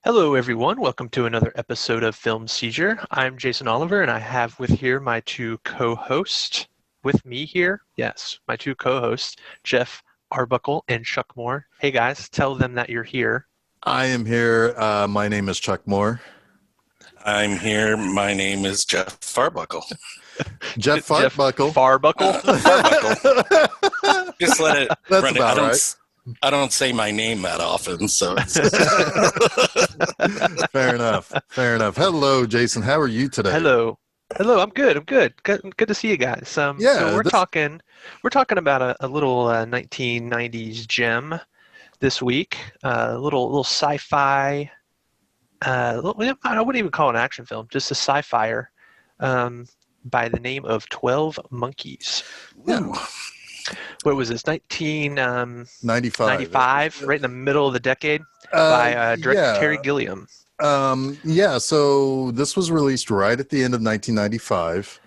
Hello, everyone. Welcome to another episode of Film Seizure. I'm Jason Oliver, and I have with here my two co-hosts. With me here, yes, my two co-hosts, Jeff Arbuckle and Chuck Moore. Hey, guys, tell them that you're here. I am here. My name is Chuck Moore. I'm here. My name is Jeff Farbuckle. Jeff Farbuckle. Farbuckle? Farbuckle. Just let it That's run. about right. I don't say my name that often, so it's Fair enough. Fair enough. Hello, Jason. How are you today? Hello. I'm good. Good to see you guys. So we're talking about a little 1990s gem this week. A little sci-fi. I wouldn't even call it an action film, just a sci-fi by the name of 12 Monkeys. Yeah. What was this? 1995, right in the middle of the decade, by director Terry Gilliam. So this was released right at the end of 1995,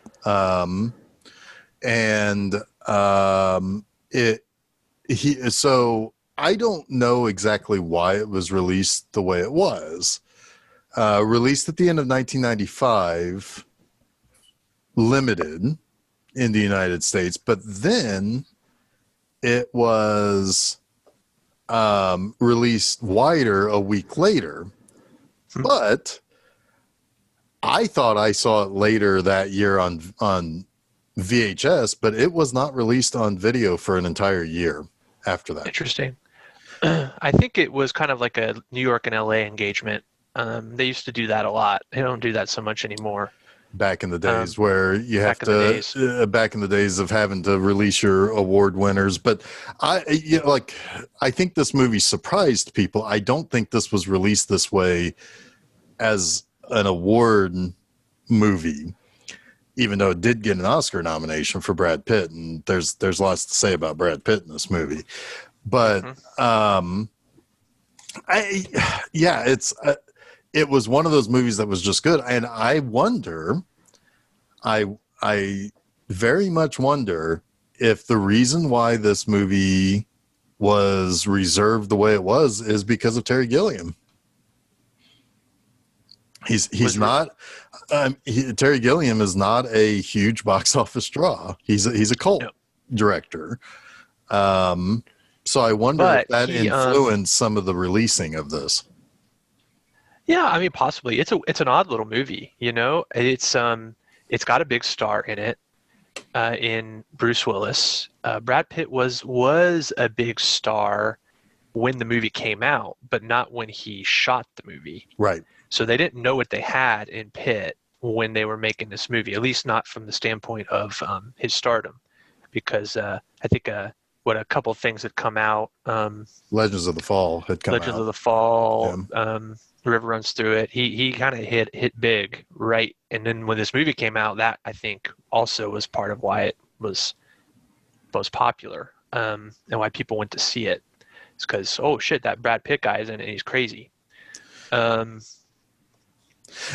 So I don't know exactly why it was released the way it was. Released at the end of 1995, limited in the United States, but then it was released wider a week later. But I thought I saw it later that year on VHS, but it was not released on video for an entire year after that. Interesting. I think it was kind of like a New York and LA engagement. They used to do that a lot. They don't do that so much anymore. Back in the days where you have to, back in the days of having to release your award winners. But I think this movie surprised people. I don't think this was released this way as an award movie, even though it did get an Oscar nomination for Brad Pitt. And there's lots to say about Brad Pitt in this movie. But it was one of those movies that was just good. And I wonder, I very much wonder if the reason why this movie was reserved the way it was is because of Terry Gilliam. Terry Gilliam is not a huge box office draw. He's a cult director. So I wonder if that influenced some of the releasing of this. Yeah, I mean, possibly. It's an odd little movie, you know. It's got a big star in it, in Bruce Willis. Brad Pitt was a big star when the movie came out, but not when he shot the movie. Right. So they didn't know what they had in Pitt when they were making this movie, at least not from the standpoint of his stardom, because I think a couple of things had come out. Legends of the Fall had come out. Legends of the Fall. Yeah. The River Runs Through It. He kind of hit big, right? And then when this movie came out, that I think also was part of why it was most popular, and why people went to see it. It's because, oh shit, that Brad Pitt guy is in it and he's crazy.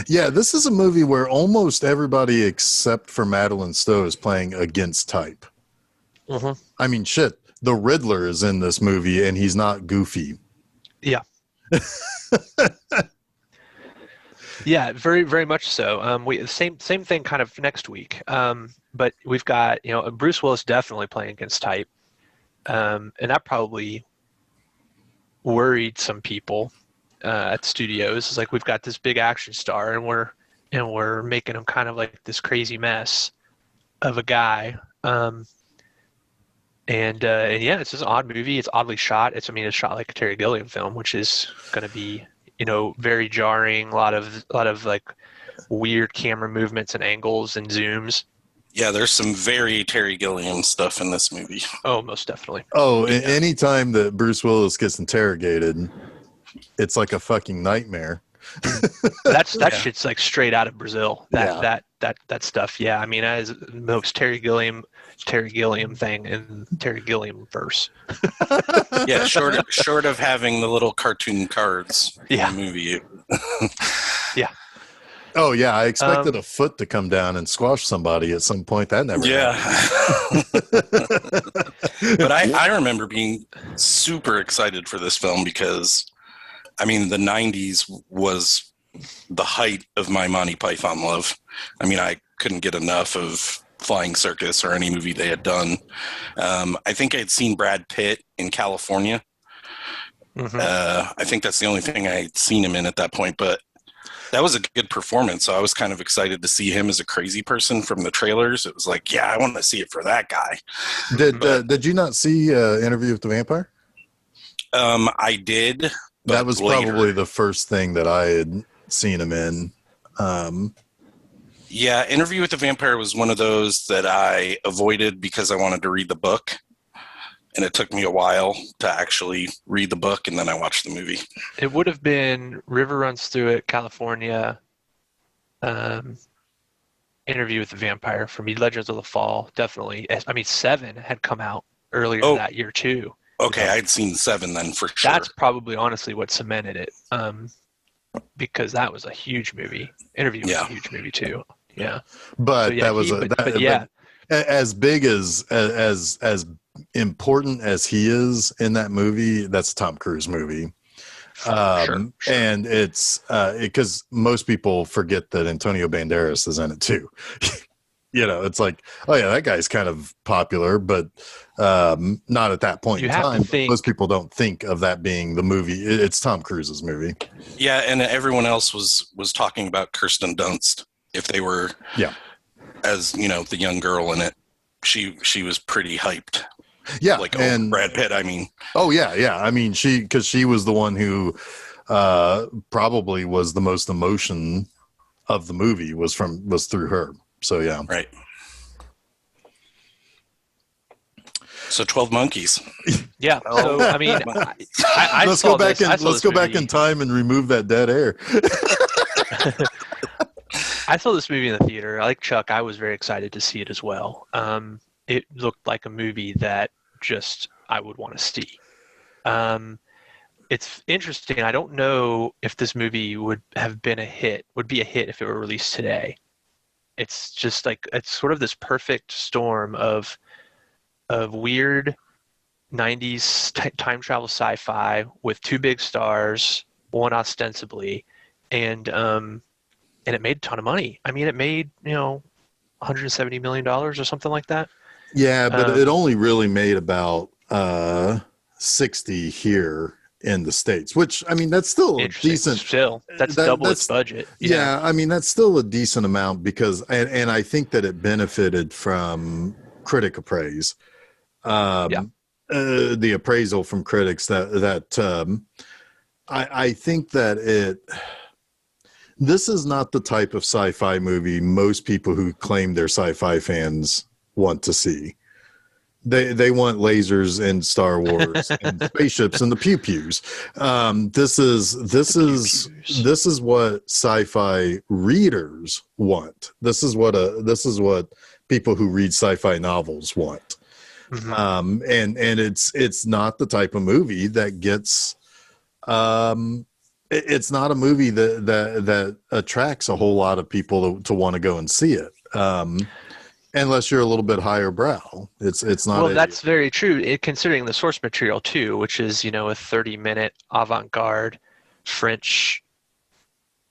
Yeah, this is a movie where almost everybody except for Madeline Stowe is playing against type. Mm-hmm. I mean, shit, the Riddler is in this movie and he's not goofy. Yeah. Yeah, very, very much so. Same thing kind of next week. But we've got, Bruce Willis definitely playing against type. And that probably worried some people at studios. It's like, we've got this big action star and we're making him kind of like this crazy mess of a guy. And yeah, it's just an odd movie. It's oddly shot. It's shot like a Terry Gilliam film, which is going to be, very jarring. A lot of like weird camera movements and angles and zooms. Yeah, there's some very Terry Gilliam stuff in this movie. Oh, most definitely. Oh, yeah. Anytime that Bruce Willis gets interrogated, it's like a fucking nightmare. That shit's like straight out of Brazil. That stuff. Yeah, I mean, that is the most Terry Gilliam thing in Terry Gilliam verse. Yeah, short of having the little cartoon cards in the movie. Yeah. Oh yeah, I expected a foot to come down and squash somebody at some point. That never happened. But I remember being super excited for this film because I mean, the 90s was the height of my Monty Python love. I mean, I couldn't get enough of Flying Circus or any movie they had done. I think I had seen Brad Pitt in California. I think that's the only thing I had seen him in at that point, but that was a good performance. So I was kind of excited to see him as a crazy person from the trailers. It was like, yeah, I want to see it for that guy. Did you not see Interview with the Vampire? I did. That was later. Probably the first thing that I had seen him in. Yeah, Interview with the Vampire was one of those that I avoided because I wanted to read the book. And it took me a while to actually read the book, and then I watched the movie. It would have been River Runs Through It, California, Interview with the Vampire for me, Legends of the Fall, definitely. I mean, 7 had come out earlier that year, too. Okay, I'd seen 7 then for sure. That's probably, honestly, what cemented it, because that was a huge movie. Interview was a huge movie, too. Yeah. But that was as big as important as he is in that movie, that's a Tom Cruise movie. Sure. And it's because most people forget that Antonio Banderas is in it too. It's like, oh yeah, that guy's kind of popular, but not at that point in time. Most people don't think of that being the movie. It's Tom Cruise's movie. Yeah, and everyone else was talking about Kirsten Dunst. If they were, as the young girl in it, she was pretty hyped. Yeah, like Brad Pitt. I mean, oh yeah. I mean, because she was the one who probably was the most emotion of the movie was through her. So yeah, right. So 12 Monkeys. Yeah. So I mean, let's go back in time and remove that dead air. I saw this movie in the theater. Like Chuck, I was very excited to see it as well. It looked like a movie that just I would want to see. It's interesting. I don't know if this movie would be a hit if it were released today. It's just like, it's sort of this perfect storm of weird 90s time travel sci-fi with 2 big stars, one ostensibly, and it made a ton of money. I mean, it made, $170 million or something like that. Yeah, but it only really made about 60 here in the States, which, I mean, that's still a decent. Still, that's double its budget. Yeah, I mean, that's still a decent amount because, and I think that it benefited from critic appraise. The appraisal from critics that I think that this is not the type of sci-fi movie most people who claim they're sci-fi fans want to see. They want lasers and Star Wars and spaceships and the pew pews. This is what sci-fi readers want. This is what people who read sci-fi novels want. Mm-hmm. And it's not the type of movie that gets. It's not a movie that attracts a whole lot of people to want to go and see it. Unless you're a little bit higher brow. It's not. Well, that's very true, considering the source material too, which is, a 30-minute avant-garde French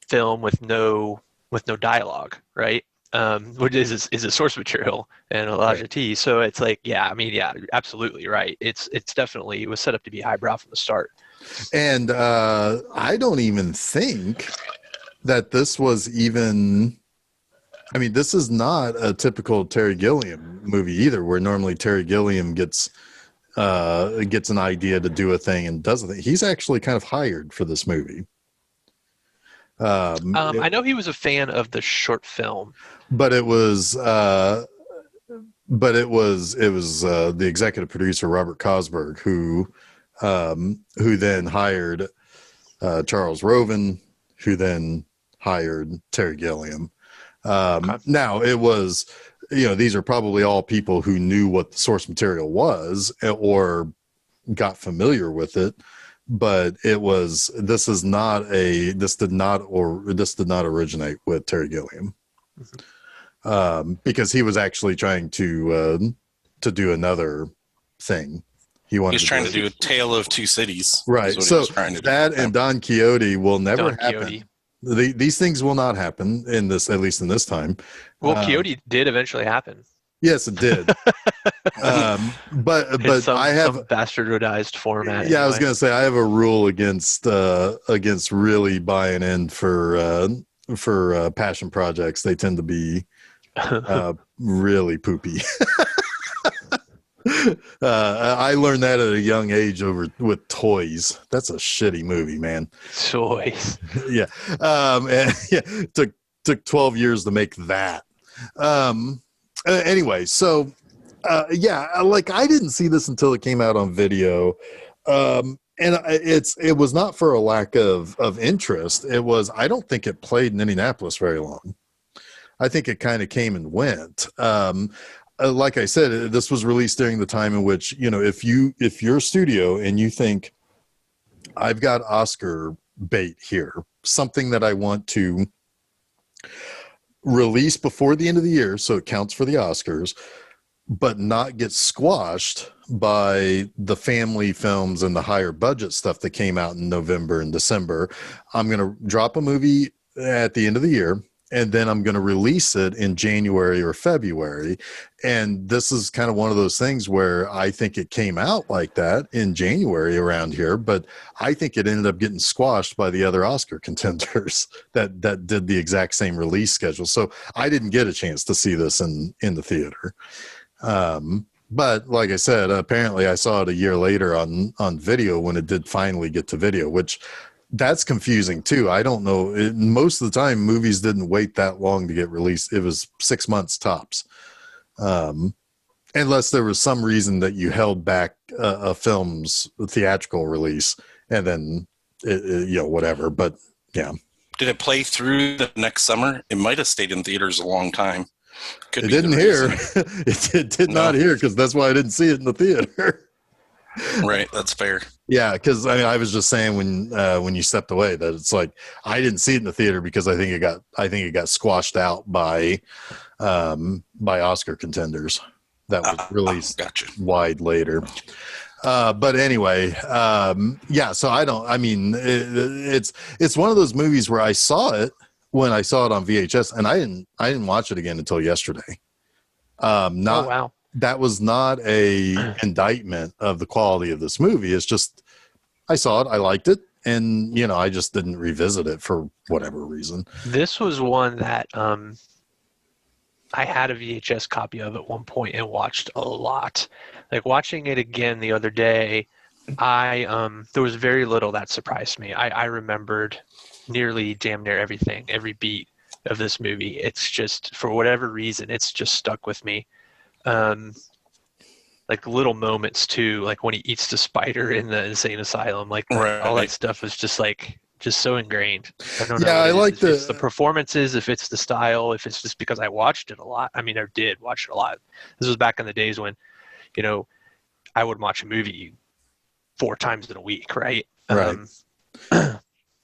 film with no dialogue, right? Which is a source material and a lot of tea. So it's like, absolutely right. It was set up to be highbrow from the start. And I don't even think that this was even. I mean, this is not a typical Terry Gilliam movie either, where normally Terry Gilliam gets an idea to do a thing and does a thing. He's actually kind of hired for this movie. I know he was a fan of the short film, but it was the executive producer Robert Cosberg who then hired Charles Roven, who then hired Terry Gilliam. Now it was, these are probably all people who knew what the source material was or got familiar with it, but this did not originate with Terry Gilliam. Mm-hmm. Because he was actually trying to do another thing. He wanted He's trying to do a Tale of Two Cities. Right. So that and Don Quixote will never happen. These things will not happen in this, at least in this time. Well, Quixote did eventually happen. Yes, it did. But I have some bastardized format. Yeah, anyway. I was going to say I have a rule against really buying in for passion projects. They tend to be really poopy. I learned that at a young age with Toys. That's a shitty movie, man. Toys. Yeah. Took 12 years to make that. Anyway, so like I didn't see this until it came out on video. And it was not for a lack of interest. It was, I don't think it played in Indianapolis very long. I think it kind of came and went. Like I said, this was released during the time in which, if you're a studio and you think I've got Oscar bait here, something that I want to release before the end of the year, so it counts for the Oscars, but not get squashed by the family films and the higher budget stuff that came out in November and December. I'm going to drop a movie at the end of the year, and then I'm going to release it in January or February. And this is kind of one of those things where I think it came out like that in January around here, but I think it ended up getting squashed by the other Oscar contenders that did the exact same release schedule. So I didn't get a chance to see this in the theater. But like I said, apparently I saw it a year later on video when it did finally get to video, which that's confusing too. I don't know. Most of the time movies didn't wait that long to get released. It was 6 months tops. Unless there was some reason that you held back a film's theatrical release and then, whatever. But yeah. Did it play through the next summer? It might've stayed in theaters a long time. It didn't hear. It did not hear, because that's why I didn't see it in the theater. Right, that's fair. Yeah, because I was just saying when you stepped away that it's like I didn't see it in the theater because I think it got squashed out by Oscar contenders that was released wide later. But anyway, so it's one of those movies where I saw it when I saw it on VHS, and I didn't watch it again until yesterday. Oh, wow. That was not a indictment of the quality of this movie. It's just, I saw it, I liked it, and I just didn't revisit it for whatever reason. This was one that I had a VHS copy of at one point and watched a lot. Like watching it again the other day, there was very little that surprised me. I remembered damn near everything, every beat of this movie. It's just, for whatever reason, it's just stuck with me. Like little moments too, like when he eats the spider in the insane asylum, like all that stuff is just so ingrained. I don't know. Yeah, I like if it's the performances, if it's the style, if it's just because I watched it a lot. I mean, I did watch it a lot. This was back in the days when, I would watch a movie 4 times in a week, right? Right.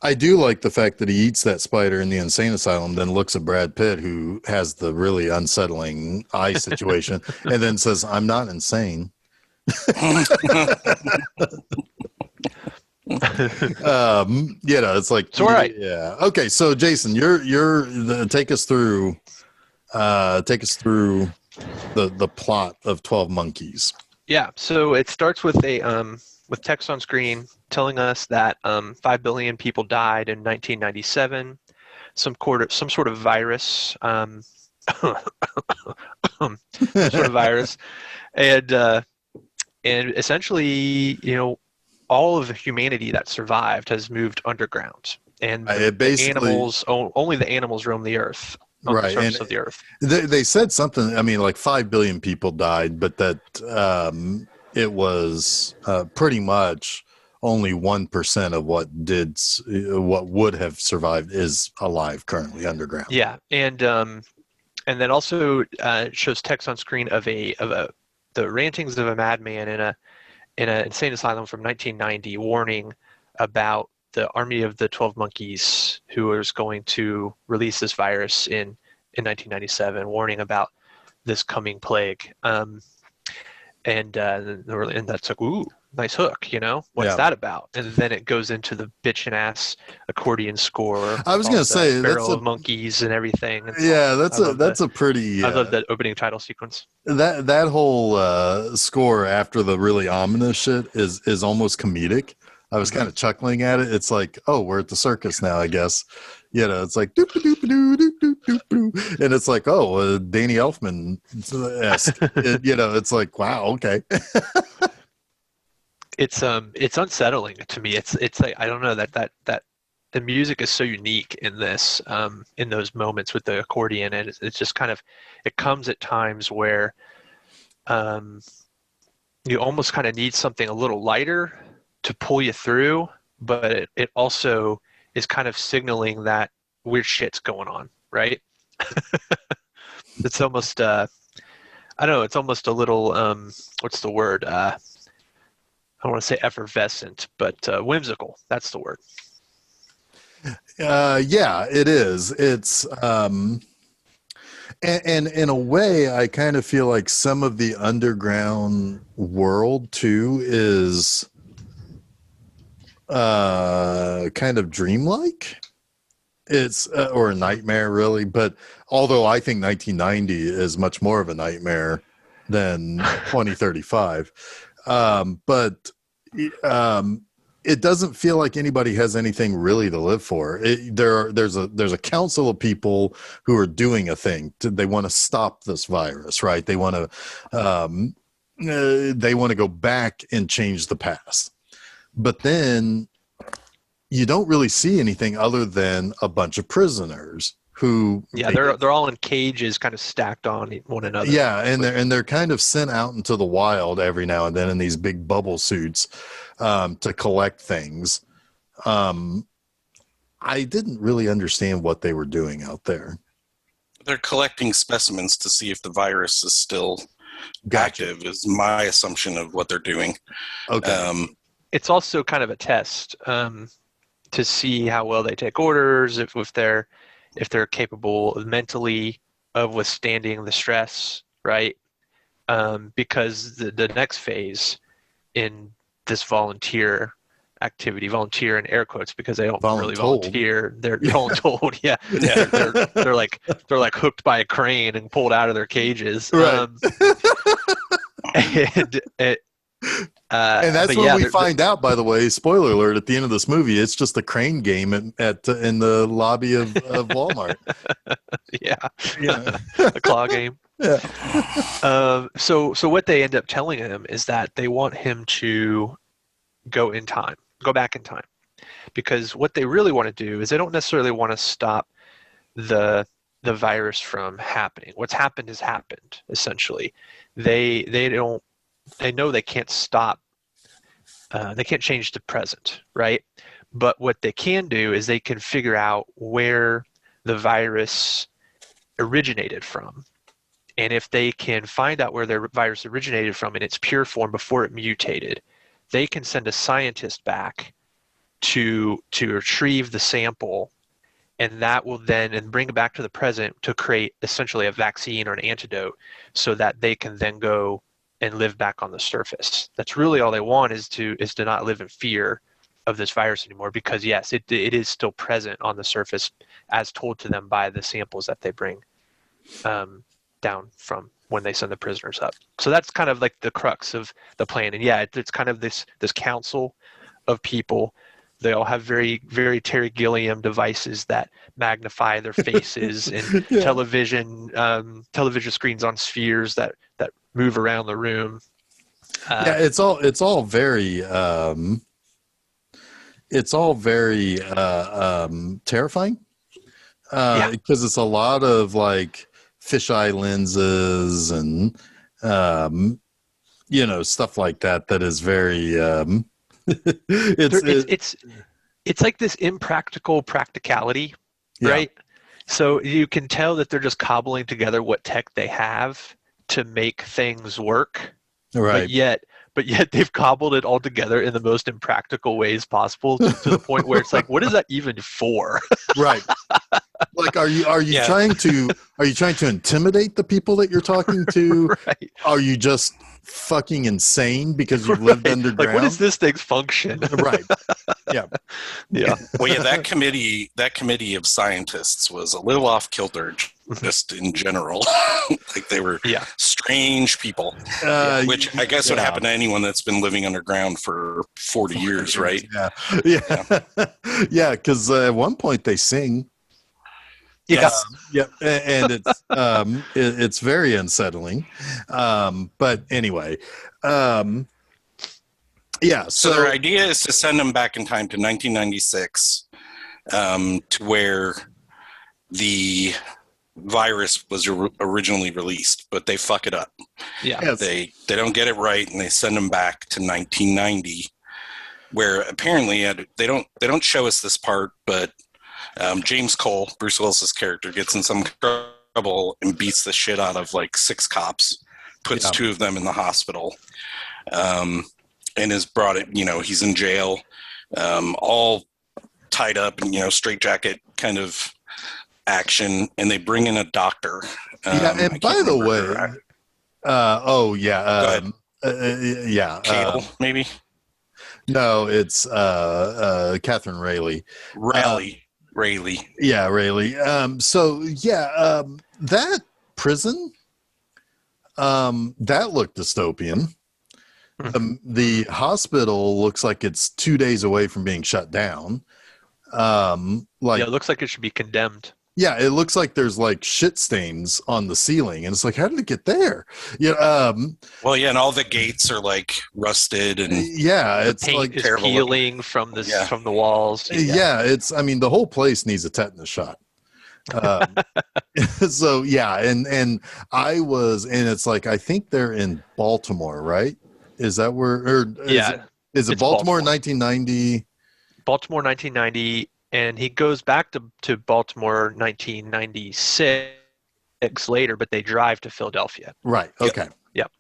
I do like the fact that he eats that spider in the insane asylum, then looks at Brad Pitt, who has the really unsettling eye situation, and then says, "I'm not insane." It's like, it's all right. Yeah. Okay. So Jason, take us through the plot of 12 Monkeys. Yeah. So it starts with with text on screen telling us that 5 billion people died in 1997. Some sort of virus, some sort of virus, and essentially, all of humanity that survived has moved underground, and only the animals roam the earth. On the surface of the earth. They said something. I mean, like 5 billion people died, but that it was pretty much only 1% of what would have survived is alive currently underground. Yeah, and then also shows text on screen of the rantings of a madman in an insane asylum from 1990, warning about the army of the 12 monkeys who was going to release this virus in 1997, warning about this coming plague. and that's like, ooh, nice hook, what's Yeah. that about? And then it goes into the bitchin' ass accordion score. I was going to say barrel of monkeys and everything. It's yeah, awesome. that's a pretty. I love that opening title sequence. That whole score after the really ominous shit is almost comedic. I was kind of chuckling at it. It's like, oh, we're at the circus now, I guess. It's like doop doop doop doop doop doop, and it's like, oh, Danny Elfman-esque. It's like, wow, okay. It's unsettling to me. It's like, I don't know, that the music is so unique in this, in those moments with the accordion, and it's just kind of, it comes at times where you almost kind of need something a little lighter to pull you through, but it also is kind of signaling that weird shit's going on, right? It's almost I don't know, it's almost a little what's the word? I don't want to say effervescent, but whimsical. That's the word. Yeah, it is. It's and in a way, I kind of feel like some of the underground world too is kind of dreamlike. It's or a nightmare, really. But although I think 1990 is much more of a nightmare than 2035, but it doesn't feel like anybody has anything really to live for. There's a council of people who are doing a thing. They want to stop this virus, right? They want to go back and change the past. But then you don't really see anything other than a bunch of prisoners who they're all in cages kind of stacked on one another. Yeah, and they're kind of sent out into the wild every now and then in these big bubble suits to collect things. I didn't really understand what they were doing out there. They're collecting specimens to see if the virus is still active, is my assumption of what they're doing. Okay. It's also kind of a test to see how well they take orders, if they're capable mentally of withstanding the stress, right? Because the next phase in this volunteer activity, volunteer in air quotes, because they don't really volunteer. They're voluntold. Yeah. They're like hooked by a crane and pulled out of their cages. Right. And that's when we find out, by the way, spoiler alert, at the end of this movie, it's just a crane game in the lobby of Walmart. Yeah. A claw game. Yeah. So what they end up telling him is that they want him to go back in time. Because what they really want to do is they don't necessarily want to stop the virus from happening. What's happened has happened, essentially. They know they can't stop, they can't change the present, right? But what they can do is they can figure out where the virus originated from. And if they can find out where the virus originated from in its pure form before it mutated, they can send a scientist back to retrieve the sample, and that will then bring it back to the present to create essentially a vaccine or an antidote so that they can then go and live back on the surface. That's really all they want, is to not live in fear of this virus anymore, because yes, it is still present on the surface as told to them by the samples that they bring down from when they send the prisoners up. So that's kind of like the crux of the plan. And yeah, it's kind of this council of people. They all have very, very Terry Gilliam devices that magnify their faces and television screens on spheres that move around the room. It's all very terrifying. Because it's a lot of like fisheye lenses and stuff like that is very it's like this impractical practicality, right? So you can tell that they're just cobbling together what tech they have to make things work, right? But yet they've cobbled it all together in the most impractical ways possible to the point where it's like, what is that even for? Right. Like, are you Yeah. trying to intimidate the people that you're talking to? Right. Are you just fucking insane because you've lived Right. underground? Like, what is this thing's function? Right. Yeah. Yeah. Well, yeah, that committee of scientists was a little off kilter just in general. Like they were strange people, which I guess would happen to anyone that's been living underground for 40 years, right? Yeah. Yeah, because at one point they sing. Yes. And it's very unsettling. But anyway, So their idea is to send them back in time to 1996, to where the virus was originally released, but they fuck it up. Yeah. Yes. They don't get it right, and they send them back to 1990, where apparently they don't show us this part, but James Cole, Bruce Willis's character, gets in some trouble and beats the shit out of like 6 cops, puts 2 of them in the hospital, and is brought it. He's in jail, all tied up and straitjacket kind of action, and they bring in a doctor. And by the way, Cable, maybe. No, it's Catherine Rayleigh. Rayleigh. Yeah, Rayleigh. That prison, that looked dystopian. The hospital looks like it's 2 days away from being shut down. It looks like it should be condemned. Yeah, it looks like there's like shit stains on the ceiling, and it's like, how did it get there? Well, yeah, and all the gates are like rusted, and it's paint like is terrible peeling from from the walls. The whole place needs a tetanus shot. So and I was, and it's like, I think they're in Baltimore, right? Is that where? Is it Baltimore 1990? Baltimore 1990. And he goes back to Baltimore 1996 later, but they drive to Philadelphia. Right. Okay. Yep.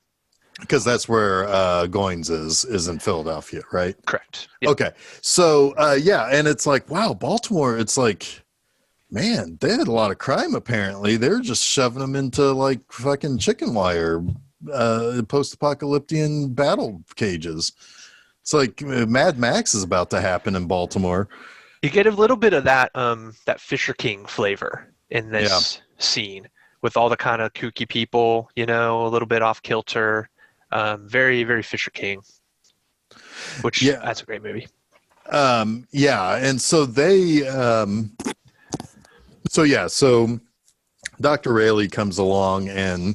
Because that's where Goins is in Philadelphia, right? Correct. Yep. Okay. So and it's like, wow, Baltimore. It's like, man, they had a lot of crime. Apparently, they're just shoving them into like fucking chicken wire, post-apocalyptic battle cages. It's like Mad Max is about to happen in Baltimore. You get a little bit of that that Fisher King flavor in this scene, with all the kind of kooky people, a little bit off kilter. Very, very Fisher King, which that's a great movie. And so they, so Dr. Rayleigh comes along and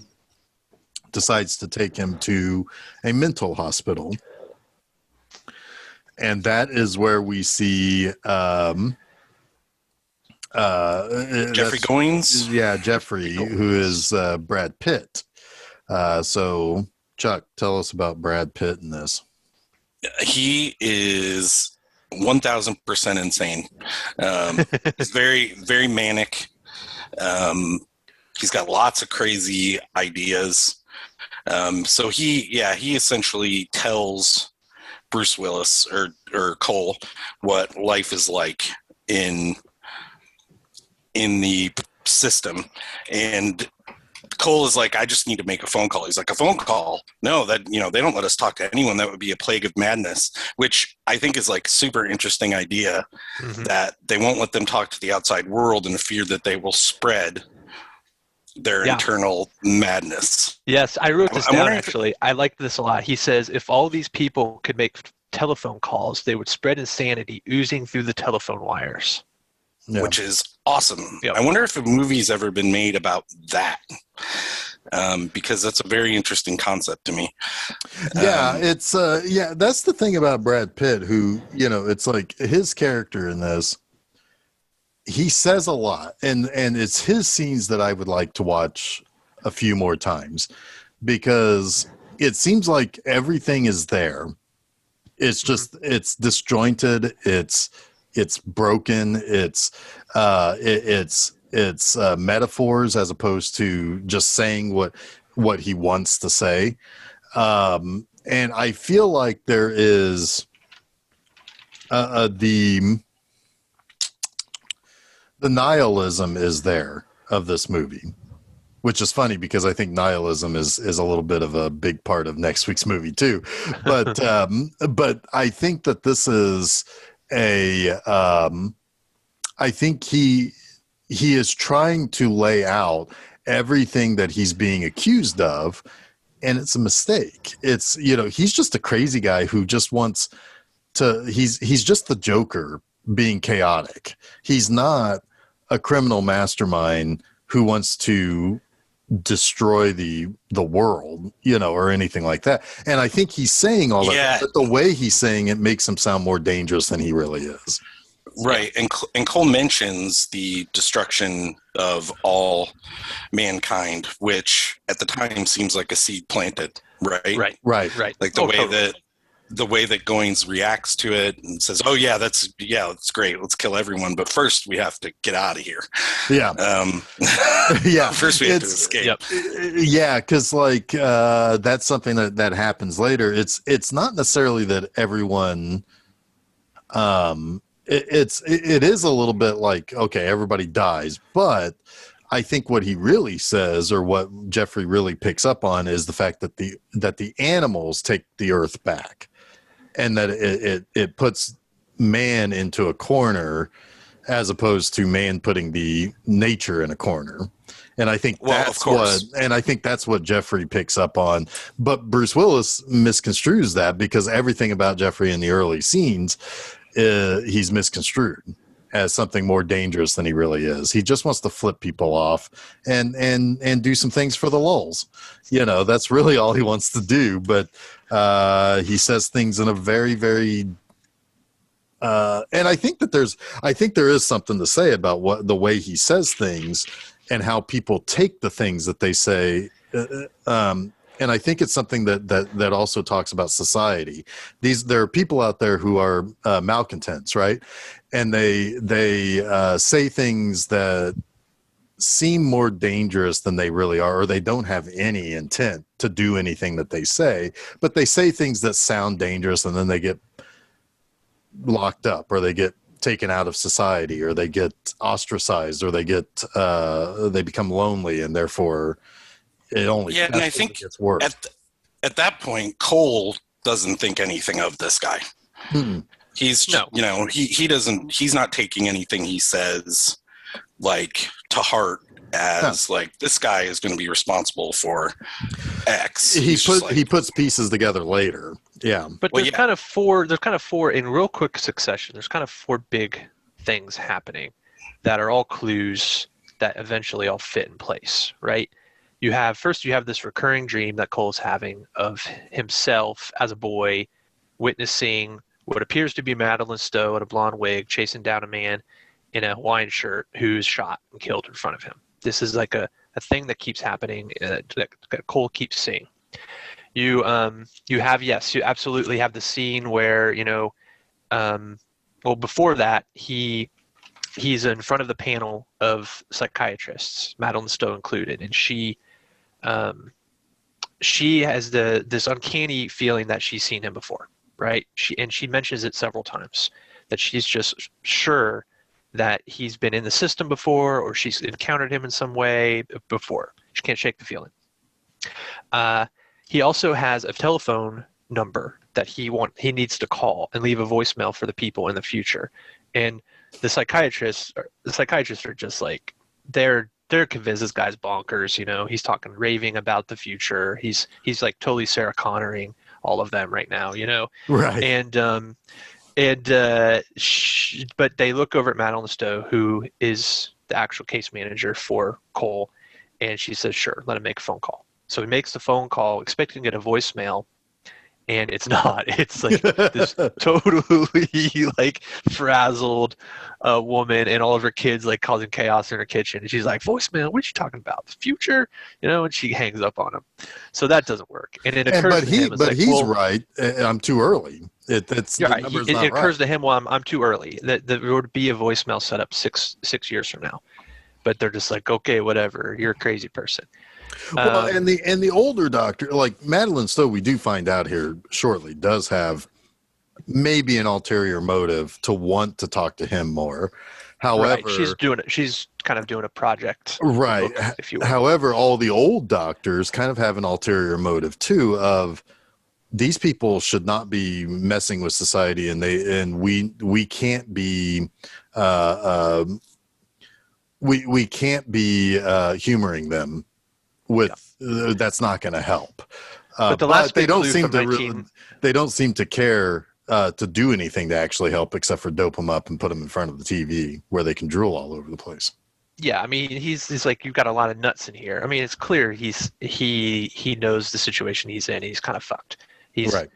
decides to take him to a mental hospital. And that is where we see Jeffrey Goins. Yeah, Jeffrey, who is Brad Pitt. So, Chuck, tell us about Brad Pitt in this. He is 1,000% insane. He's very, very manic. He's got lots of crazy ideas. So he essentially tells Bruce Willis or Cole what life is like in the system, and Cole is like, I just need to make a phone call. He's like, a phone call? No, that they don't let us talk to anyone. That would be a plague of madness, which I think is like super interesting idea, that they won't let them talk to the outside world in fear that they will spread their internal madness. Yes, I wrote this down actually. I like this a lot. He says, if all these people could make telephone calls, they would spread insanity oozing through the telephone wires. Which is awesome. Yep. I wonder if a movie's ever been made about that, because that's a very interesting concept to me. It's that's the thing about Brad Pitt, who, it's like his character in this, he says a lot, and it's his scenes that I would like to watch a few more times, because it seems like everything is there. It's just, it's disjointed. It's broken. It's metaphors as opposed to just saying what he wants to say. And I feel like there is the nihilism is there of this movie, which is funny because I think nihilism is a little bit of a big part of next week's movie too. But I think that this is I think he is trying to lay out everything that he's being accused of, and it's a mistake. It's, he's just a crazy guy who just wants to, he's just the Joker being chaotic. He's not a criminal mastermind who wants to destroy the world, or anything like that. And I think he's saying all that, but the way he's saying it makes him sound more dangerous than he really is. Right. And Cole mentions the destruction of all mankind, which at the time seems like a seed planted, right? Right. Like the way that Goins reacts to it and says, "Oh yeah, that's great. Let's kill everyone, but first we have to get out of here." Yeah. Yeah. First we have to escape. Yep. Yeah, because that's something that happens later. It's not necessarily that everyone. It is a little bit like, okay, everybody dies, but I think what he really says, or what Jeffrey really picks up on, is the fact that the animals take the earth back, and that it puts man into a corner as opposed to man putting the nature in a corner. And I think that's what Jeffrey picks up on. But Bruce Willis misconstrues that, because everything about Jeffrey in the early scenes, he's misconstrued as something more dangerous than he really is. He just wants to flip people off and do some things for the lulz. That's really all he wants to do. But he says things in a very, very and I think there is something to say about the way he says things and how people take the things that they say. And I think it's something that also talks about society. There are people out there who are malcontents, right? And they say things that seem more dangerous than they really are, or they don't have any intent to do anything that they say, but they say things that sound dangerous, and then they get locked up, or they get taken out of society, or they get ostracized, or they become lonely, and therefore it only and I think gets worse. At that point, Cole doesn't think anything of this guy. He's he doesn't, he's not taking anything he says to heart as this guy is going to be responsible for X. He puts pieces together later. Yeah. But there's kind of four in real quick succession. There's kind of four big things happening that are all clues that eventually all fit in place, right? You have this recurring dream that Cole's having of himself as a boy witnessing what appears to be Madeline Stowe in a blonde wig chasing down a man in a Hawaiian shirt who's shot and killed in front of him. This is like a thing that keeps happening that Cole keeps seeing. You absolutely have the scene where, before that, he's in front of the panel of psychiatrists, Madeline Stowe included, and she has this uncanny feeling that she's seen him before, right? She mentions it several times, that she's just sure that he's been in the system before, or she's encountered him in some way before. She can't shake the feeling. He also has a telephone number that he needs to call and leave a voicemail for the people in the future. And the psychiatrists are just like, they're convinced this guy's bonkers. He's talking, raving about the future. He's like totally Sarah Connoring all of them right now. Right. But they look over at Madeline Stowe, who is the actual case manager for Cole, and she says, "Sure, let him make a phone call." So he makes the phone call, expecting to get a voicemail, and it's not. It's like this totally frazzled woman and all of her kids causing chaos in her kitchen. And she's like, "Voicemail? What are you talking about? The future?" And she hangs up on him. So that doesn't work. And it occurs to him. But he's right. I'm too early. It occurs to him, well, I'm too early. That there would be a voicemail set up six years from now. But they're just like, okay, whatever. You're a crazy person. Well, and the older doctor, like Madeline Stowe, we do find out here shortly, does have maybe an ulterior motive to want to talk to him more. However, right. She's kind of doing a project, right? book, if you will. However, all the old doctors kind of have an ulterior motive too. Of these people should not be messing with society, and we can't be we can't be humoring them with that's not going to help. But the last they big don't clue seem from to 19... they don't seem to care to do anything to actually help, except for dope them up and put them in front of the TV where they can drool all over the place. Yeah, I mean, he's like, you've got a lot of nuts in here. I mean, it's clear he knows the situation he's in. He's kind of fucked. Right.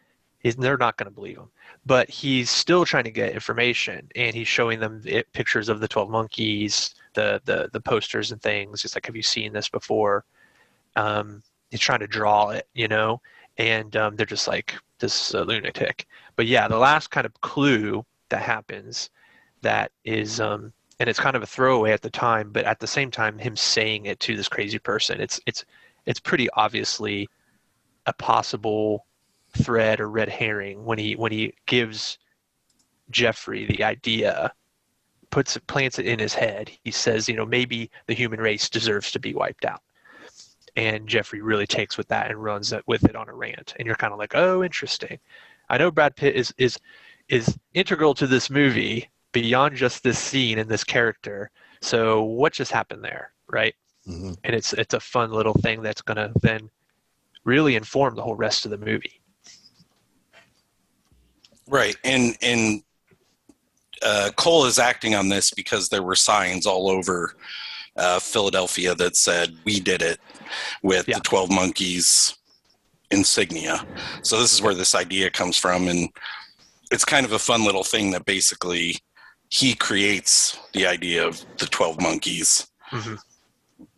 They're not going to believe him, but he's still trying to get information, and he's showing them pictures of the 12 monkeys, the posters and things. Just like, have you seen this before? He's trying to draw it, and they're just like, this is a lunatic. But yeah, the last kind of clue that happens, that is, and it's kind of a throwaway at the time, but at the same time, him saying it to this crazy person, it's pretty obviously a possible thread or red herring when he gives Jeffrey the idea, plants it in his head. He says, maybe the human race deserves to be wiped out. And Jeffrey really takes with that and runs with it on a rant. And you're kind of like, oh, interesting. I know Brad Pitt is integral to this movie beyond just this scene and this character. So what just happened there, right? Mm-hmm. And it's a fun little thing that's going to then really inform the whole rest of the movie. Right. And Cole is acting on this because there were signs all over Philadelphia that said, we did it, with the 12 Monkeys insignia. So this is where this idea comes from. And it's kind of a fun little thing that basically he creates the idea of the 12 Monkeys. Mm-hmm.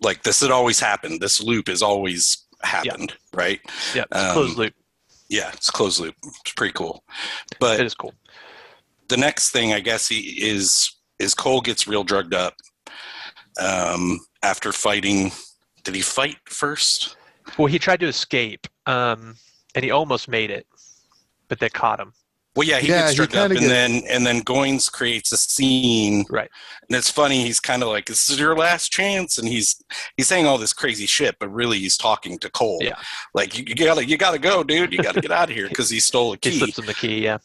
Like, this had always happened. This loop has always happened, right? Yeah, it's closed loop. Yeah, it's closed loop. It's pretty cool. But it is cool. The next thing, I guess, is Cole gets real drugged up after fighting. Did he fight first? Well, he tried to escape, and he almost made it, but they caught him. Well, yeah, he gets drugged up, and then Goins creates a scene. Right. And it's funny. He's kind of like, "This is your last chance," and he's saying all this crazy shit, but really he's talking to Cole. Yeah. Like, you gotta go, dude. You gotta get out of here because he stole a key. He slips him the key. Yeah.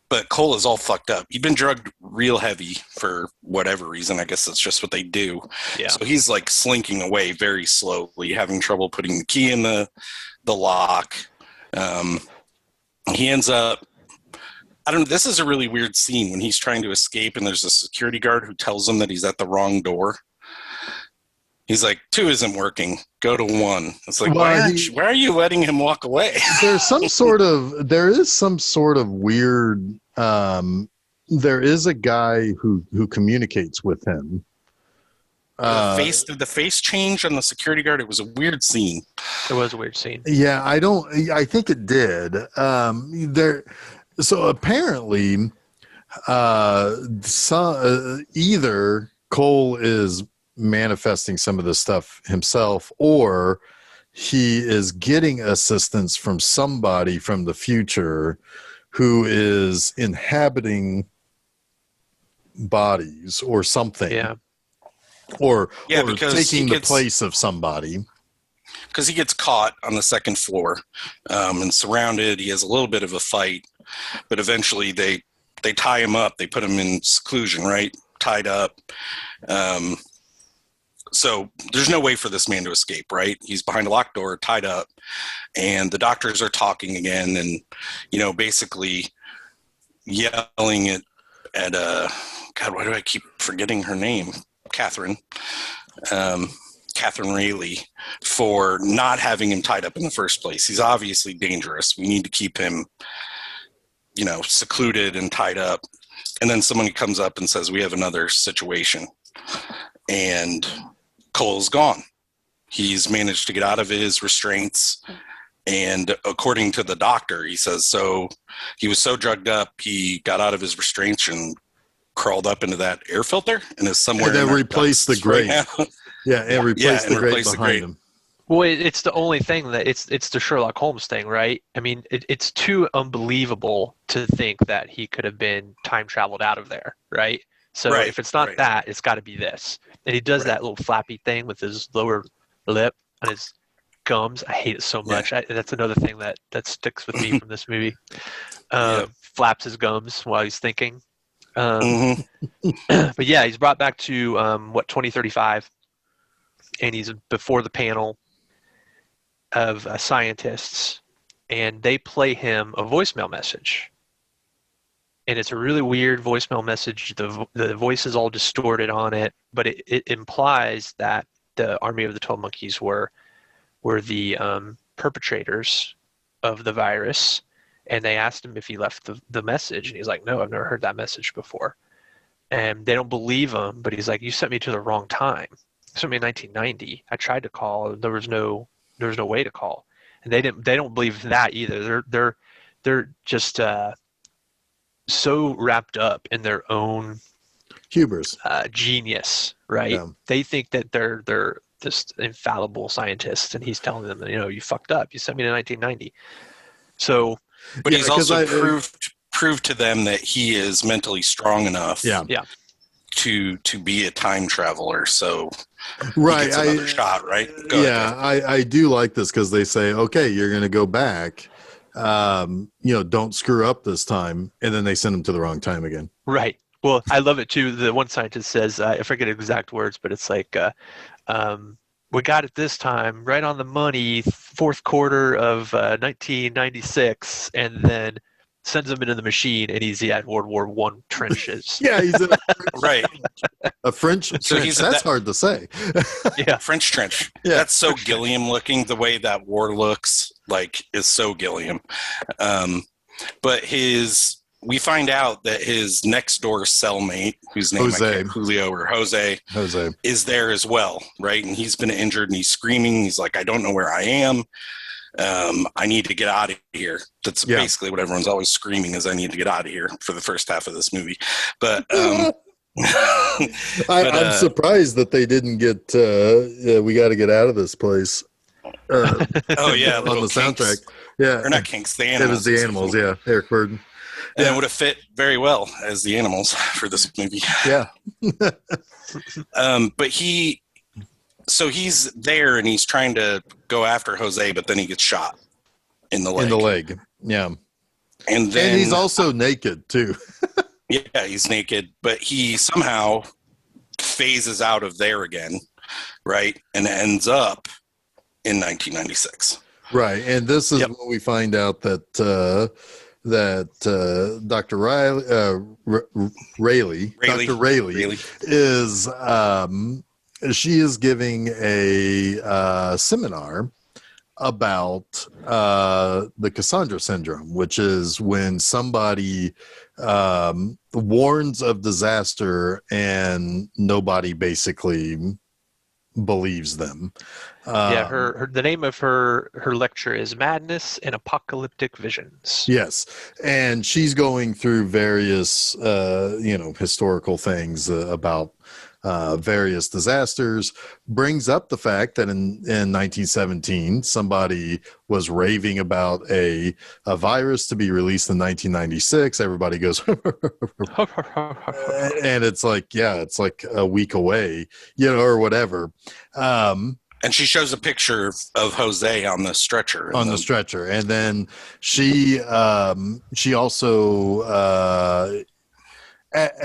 But Cole is all fucked up. He'd been drugged real heavy for whatever reason. I guess that's just what they do. Yeah. So he's like slinking away very slowly, having trouble putting the key in the lock. He ends up, I don't know, this is a really weird scene when he's trying to escape and there's a security guard who tells him that he's at the wrong door. He's like, 2 isn't working. Go to 1. It's like, why are you letting him walk away? There is some sort of weird. There is a guy who communicates with him. Did the face change on the security guard? It was a weird scene. It was a weird scene. Yeah, I think it did. So apparently, either Cole is manifesting some of this stuff himself, or he is getting assistance from somebody from the future who is inhabiting bodies or something. Yeah. Or taking the place of somebody. Because he gets caught on the 2nd floor and surrounded. He has a little bit of a fight, but eventually they tie him up. They put him in seclusion, right? Tied up. So there's no way for this man to escape, right? He's behind a locked door, tied up, and the doctors are talking again and, basically yelling at God, why do I keep forgetting her name? Catherine Rayleigh, for not having him tied up in the first place. He's obviously dangerous. We need to keep him, secluded and tied up. And then someone comes up and says, we have another situation. And Cole's gone. He's managed to get out of his restraints. And according to the doctor, he says, so he was so drugged up, he got out of his restraints and crawled up into that air filter and is somewhere. And then replaced the grate. Right, and replaced the grate behind him. Well, it's the only thing that it's the Sherlock Holmes thing, right? I mean, it's too unbelievable to think that he could have been time traveled out of there, right? So Right, if it's not right, that, it's got to be this. And he does right. that little flappy thing with his lower lip and his gums. I hate it so Yeah. much. That's another thing that sticks with me from this movie. Yep. Flaps his gums while he's thinking. Um, Hmm. but yeah, he's brought back to 2035, and he's before the panel of scientists, and they play him a voicemail message. And it's a really weird voicemail message. The voice is all distorted on it, but it implies that the Army of the 12 Monkeys were the perpetrators of the virus. And they asked him if he left the message, and he's like, "No, I've never heard that message before." And they don't believe him, but he's like, "You sent me to the wrong time. You sent me in 1990. I tried to call. There was no way to call." And they don't believe that either. They're just so wrapped up in their own Hubris. genius, right? Yeah. They think that they're this infallible scientist, and he's telling them that, you fucked up. You sent me to 1990. So But Yeah, he's 'cause also proved to them that he is mentally strong enough Yeah. to be a time traveler. So Right. he gets another shot, right? Go ahead, Dave. I do like this because they say, okay, you're going to go back. Don't screw up this time. And then they send him to the wrong time again. right. Well, I love it too. The one scientist says, I forget exact words, but it's like, we got it this time, right on the money, fourth quarter of 1996, and then sends him into the machine, and he's at World War One trenches. Yeah, he's in Right. a French So trench. he's That's hard to say. Yeah. French trench. Yeah, That's so French trench. Gilliam looking. The way that war looks like is so Gilliam. But we find out that his next door cellmate, whose name Julio or Jose, is there as well, right? And he's been injured and he's screaming. He's like, "I don't know where I am. I need to get out of here." That's basically what everyone's always screaming is, "I need to get out of here," for the first half of this movie. But I'm surprised that they didn't get "We got to get out of this place." Oh yeah, on the soundtrack. Kinks. Yeah, Or not Kinks, the Animals. It was the Animals. Yeah, Eric Burden. And it would have fit very well as the Animals for this movie. Yeah. But he's there and he's trying to go after Jose, but then he gets shot in the leg. Yeah. And he's also naked too. Yeah, he's naked, but he somehow phases out of there again, right? And ends up in 1996. Right. And this is when we find out that Dr. Rayleigh is she is giving a seminar about the Cassandra syndrome, which is when somebody warns of disaster and nobody basically believes them. The name of her lecture is Madness and Apocalyptic Visions. Yes, and she's going through various historical things about various disasters, brings up the fact that in 1917 somebody was raving about a virus to be released in 1996. Everybody goes and it's like a week away, or whatever. And she shows a picture of Jose on the stretcher. The stretcher. And then she also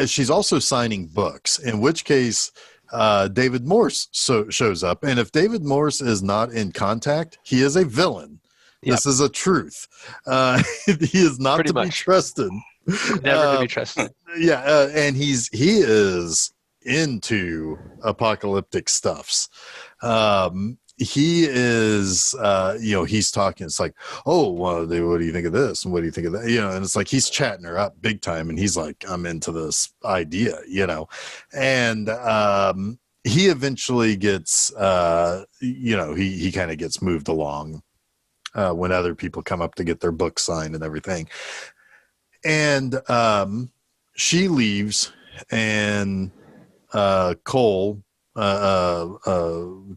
she's also signing books, in which case David Morse shows up. And if David Morse is not in Contact, he is a villain. Yep. This is a truth. He is not to be trusted. Never to be trusted. Yeah, and he is into apocalyptic stuffs. He is, he's talking. It's like, "Oh, well, what do you think of this? And what do you think of that?" And it's like he's chatting her up big time, and he's like, "I'm into this idea," And he eventually gets, he kind of gets moved along when other people come up to get their book signed and everything. And she leaves, and Cole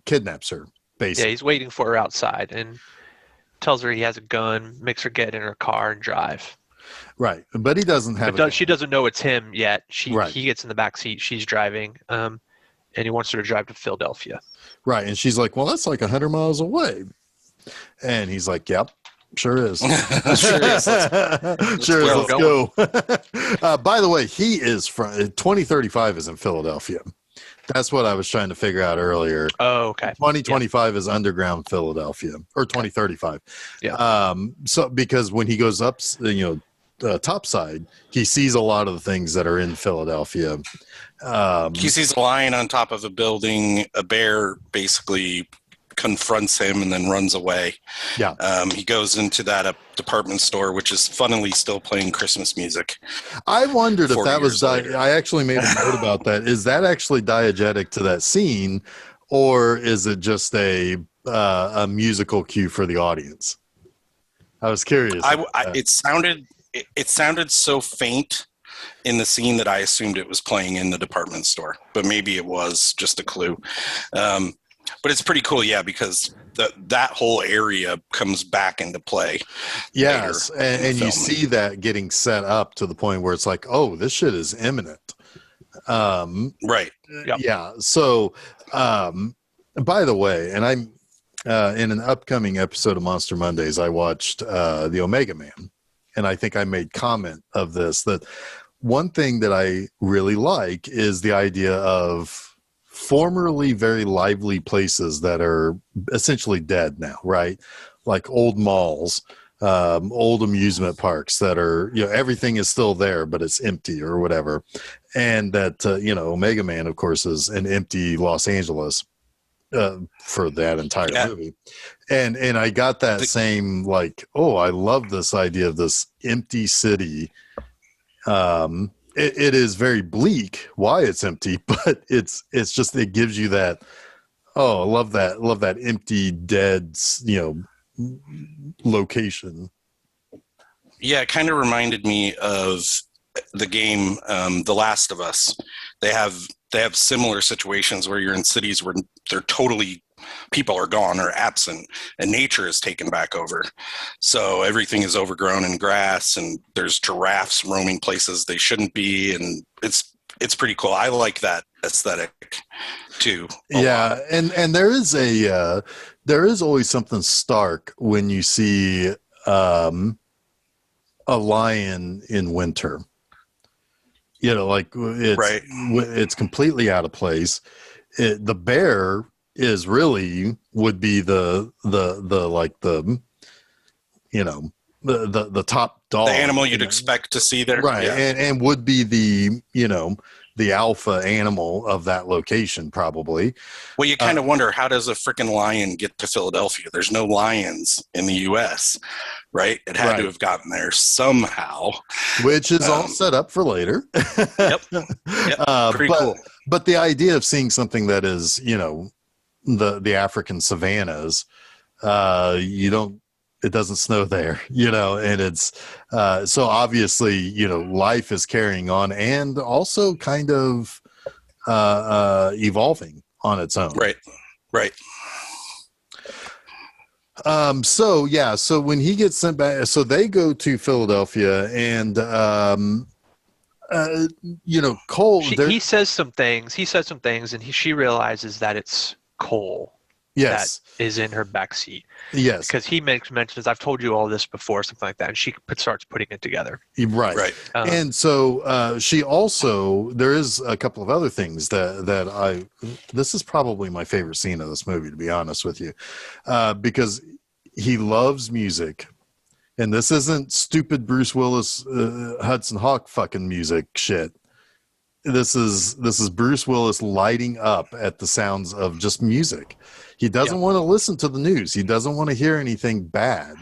kidnaps her, basically. Yeah, he's waiting for her outside and tells her he has a gun, makes her get in her car and drive. Right, but he doesn't have a gun. She doesn't know it's him yet. Right. He gets in the back seat, she's driving, and he wants her to drive to Philadelphia. Right, and she's like, well, that's like 100 miles away. And he's like, yep, sure is. Sure is. Let's go. By the way, he is from 2035 is in Philadelphia. That's what I was trying to figure out earlier. Oh, okay. 2025 is underground Philadelphia, or 2035. Yeah. So because when he goes up, top side, he sees a lot of the things that are in Philadelphia. He sees a lion on top of a building. A bear basically confronts him and then runs away. Yeah. He goes into that department store, which is funnily still playing Christmas music. I wondered if that was I actually made a note about that. Is that actually diegetic to that scene, or is it just a musical cue for the audience? I was curious. It sounded so faint in the scene that I assumed it was playing in the department store, but maybe it was just a clue. But it's pretty cool, yeah, because that whole area comes back into play. Yes, and you see that getting set up to the point where it's like, oh, this shit is imminent. Right. Yep. Yeah. So, by the way, and I'm in an upcoming episode of Monster Mondays, I watched the Omega Man, and I think I made comment of this, that one thing that I really like is the idea of formerly very lively places that are essentially dead now, right? Like old malls, old amusement parks that are, everything is still there, but it's empty or whatever. And that, Omega Man, of course, is an empty Los Angeles for that entire movie. And I got that same, like, oh, I love this idea of this empty city. It is very bleak why it's empty, but it's just, it gives you that, oh, I love that empty, dead, location. Yeah, it kind of reminded me of the game The Last of Us. They have similar situations where you're in cities where they're totally, people are gone or absent, and nature is taken back over. So everything is overgrown in grass, and there's giraffes roaming places they shouldn't be, and it's pretty cool. I like that aesthetic too. Yeah, and there is always something stark when you see a lion in winter. Like it's completely out of place. The bear is really would be the top dog, the animal you'd expect to see there, right? Yeah. And would be the alpha animal of that location, probably. Well, you kind of wonder, how does a freaking lion get to Philadelphia? There's no lions in the U.S., right? It had to have gotten there somehow. Which is all set up for later. Yep. Pretty cool. But the idea of seeing something that is, the African savannas, it doesn't snow there, and it's so obviously, life is carrying on and also kind of evolving on its own. Right. So when he gets sent back, so they go to Philadelphia, and Cole, he says some things, and she realizes that it's Cole. Yes. That is in her backseat. Yes. Because he mentions, I've told you all this before, something like that. And she starts putting it together. Right. And so she also, there is a couple of other things this is probably my favorite scene of this movie, to be honest with you, because he loves music. And this isn't stupid Bruce Willis, Hudson Hawk fucking music shit. This is Bruce Willis lighting up at the sounds of just music. He doesn't want to listen to the news. He doesn't want to hear anything bad.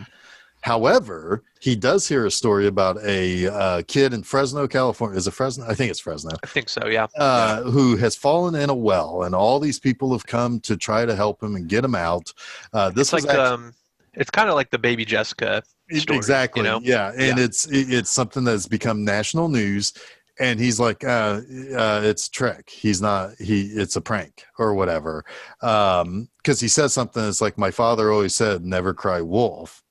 However, he does hear a story about a kid in Fresno, California. Is it Fresno? I think it's Fresno. I think so, yeah. Who has fallen in a well, and all these people have come to try to help him and get him out. It's kind of like the Baby Jessica story. Exactly. Yeah. And it's something that's become national news. and he's like, it's a trick. It's a prank or whatever. Cause he says something that's like, my father always said, never cry wolf.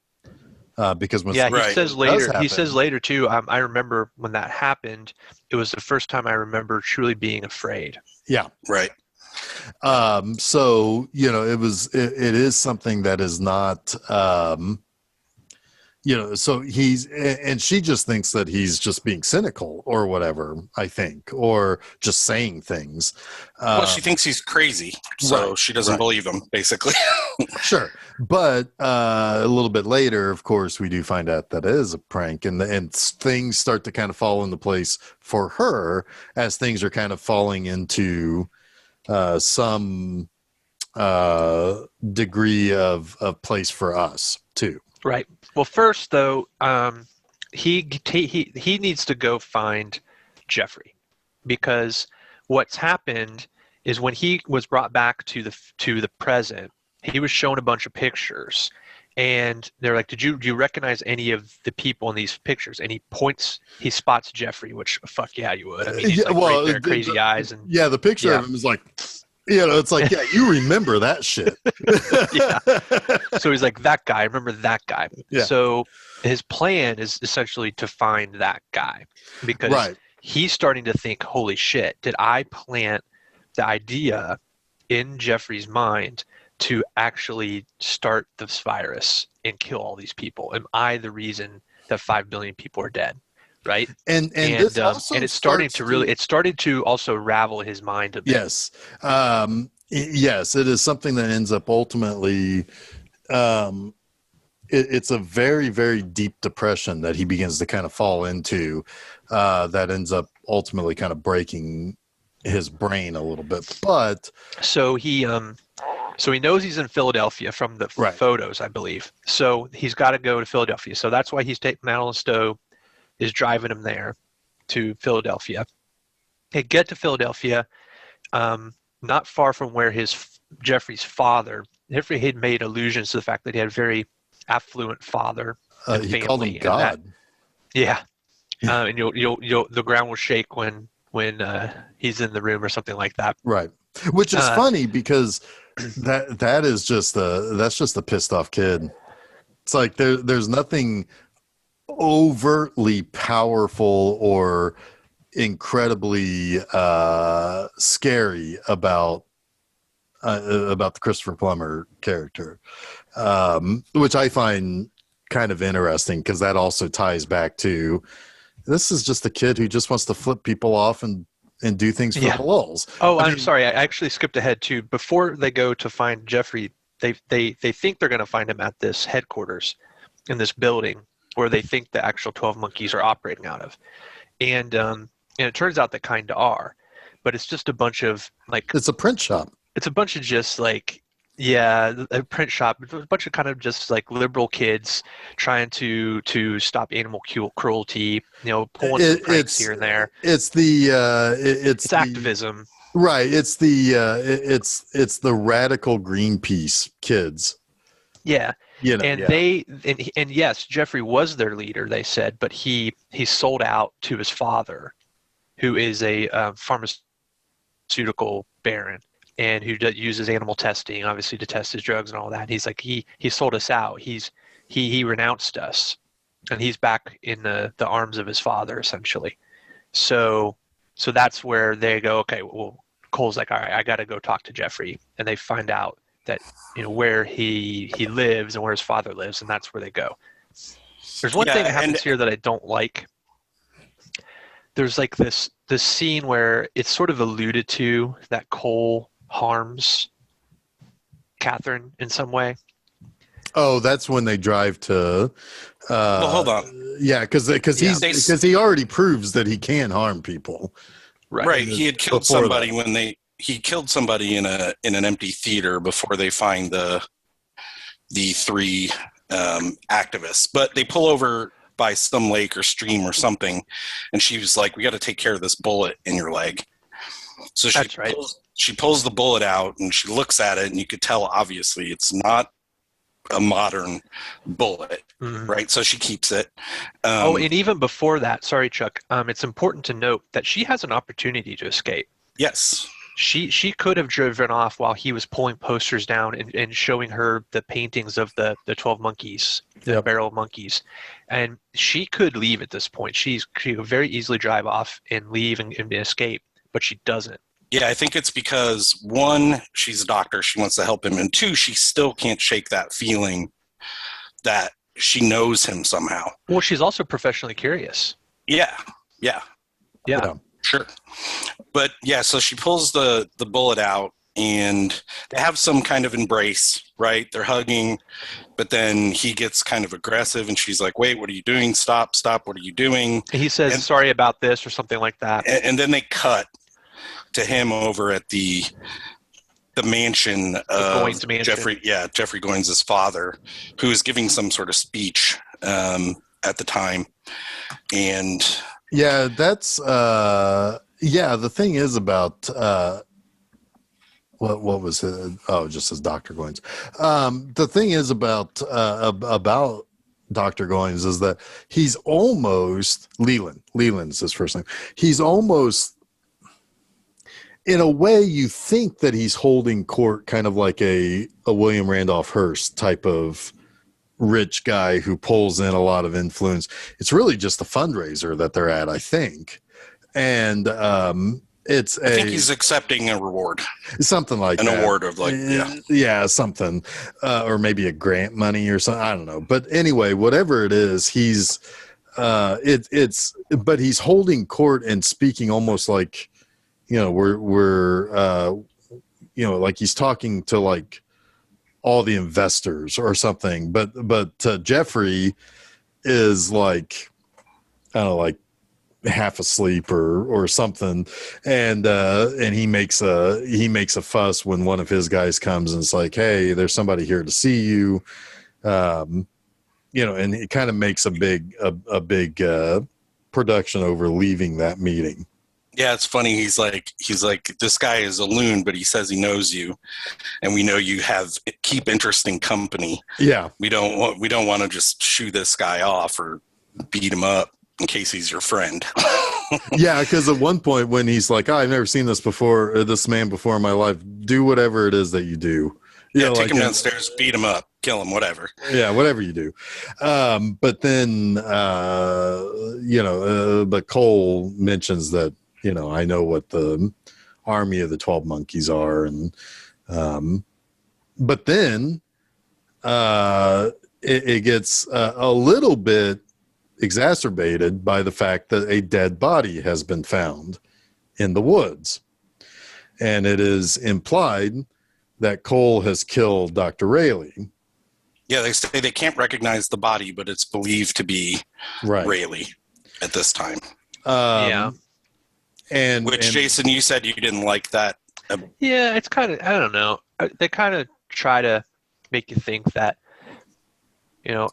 Because when Yeah, Right. he says later too, I remember when that happened, it was the first time I remember truly being afraid. Yeah. Right. So, it is something that is not, so and she just thinks that he's just being cynical or whatever, I think, or just saying things. Well, she thinks he's crazy, so she doesn't believe him, basically. Sure. But a little bit later, of course, we do find out that it is a prank, and things start to kind of fall into place for her as things are kind of falling into some degree of place for us too. Right. Well, first though, he needs to go find Jeffrey, because what's happened is when he was brought back to the present, he was shown a bunch of pictures, and they're like, do you recognize any of the people in these pictures? And he spots Jeffrey, which fuck yeah, you would. I mean, he's right there, crazy eyes, and the picture of him is like, it's like, yeah, you remember that shit. Yeah. So he's like, that guy, I remember that guy. Yeah. So his plan is essentially to find that guy, because he's starting to think, holy shit, did I plant the idea in Jeffrey's mind to actually start this virus and kill all these people? Am I the reason that 5 billion people are dead? Right. And this also and it's starting to also ravel his mind a bit. Yes. Yes, it is something that ends up ultimately, it's a very, very deep depression that he begins to kind of fall into, that ends up ultimately kind of breaking his brain a little bit. But so he knows he's in Philadelphia from the photos, I believe. So he's got to go to Philadelphia. So that's why he's taking Madeline Stowe is driving him there to Philadelphia. They get to Philadelphia, not far from where Jeffrey's father. Jeffrey had made allusions to the fact that he had a very affluent father and he family. called him God. And the ground will shake when he's in the room or something like that. Right. Which is funny because that's just a pissed off kid. It's like there's nothing overtly powerful or incredibly scary about the Christopher Plummer character, which I find kind of interesting because that also ties back to, this is just a kid who just wants to flip people off and do things for the lulz. Oh, I'm sorry. I actually skipped ahead too. Before they go to find Jeffrey, they think they're going to find him at this headquarters in this building where they think the actual 12 monkeys are operating out of. And it turns out they kind of are, but it's just a bunch of it's a print shop. It's a bunch of just a print shop, a bunch of kind of just liberal kids trying to stop animal cruelty, pulling some pranks here and there. It's activism. Right. It's the radical Greenpeace kids. Yeah. And yes, Jeffrey was their leader, they said, but he sold out to his father, who is a pharmaceutical baron and who uses animal testing, obviously, to test his drugs and all that. And he's like, he sold us out. He renounced us, and he's back in the arms of his father, essentially. So that's where they go, okay, well, Cole's like, all right, I got to go talk to Jeffrey. And they find out that, where he lives and where his father lives, and that's where they go. There's one thing that happens here that I don't like. There's this scene where it's sort of alluded to that Cole harms Catherine in some way. Oh, that's when they drive to. Well, hold on. Yeah, because he already proves that he can harm people. Right. He had killed somebody he killed somebody in an empty theater before they find the three activists. But they pull over by some lake or stream or something, and she was like, "We got to take care of this bullet in your leg." So she pulls the bullet out, and she looks at it, and you could tell obviously it's not a modern bullet, right? So she keeps it. And even before that, sorry, Chuck, it's important to note that she has an opportunity to escape. Yes. She could have driven off while he was pulling posters down and showing her the paintings of the 12 monkeys, the barrel monkeys. And she could leave at this point. She could very easily drive off and leave and escape, but she doesn't. Yeah, I think it's because, one, she's a doctor. She wants to help him. And two, she still can't shake that feeling that she knows him somehow. Well, she's also professionally curious. Yeah. Sure. But yeah, so she pulls the bullet out and they have some kind of embrace, right? They're hugging, but then he gets kind of aggressive and she's like, wait, what are you doing? Stop, what are you doing? He says, sorry about this or something like that. And then they cut to him over at the mansion of Jeffrey Goins' father, who is giving some sort of speech at the time. And yeah, that's the thing is about what was it? Oh, just as Dr. Goins. The thing is about Dr. Goins is that he's almost Leland's his first name. He's almost, in a way, you think that he's holding court kind of like a William Randolph Hearst type of rich guy who pulls in a lot of influence. It's really just a fundraiser that they're at, I think. And I think he's accepting a reward. Something like an that. Award of something. Or maybe a grant money or something. I don't know. But anyway, whatever it is, he's but he's holding court and speaking almost like, we're like he's talking to like all the investors or something, but Jeffrey is like, I don't know, like half asleep or something, and he makes a fuss when one of his guys comes and it's like, hey, there's somebody here to see you, and it kind of makes a big production over leaving that meeting. Yeah, it's funny. He's like, this guy is a loon, but he says he knows you, and we know you keep interesting company. Yeah, we don't want to just shoo this guy off or beat him up in case he's your friend. Yeah, because at one point when he's like, I've never seen this man before in my life. Do whatever it is that you do. Take him downstairs, beat him up, kill him, whatever. Yeah, whatever you do. But then, but Cole mentions that, I know what the army of the 12 monkeys are. And, but then it gets a little bit exacerbated by the fact that a dead body has been found in the woods. And it is implied that Cole has killed Dr. Rayleigh. Yeah, they say they can't recognize the body, but it's believed to be Rayleigh at this time. And Jason, you said you didn't like that. Yeah, it's kind of, I don't know. They kind of try to make you think that,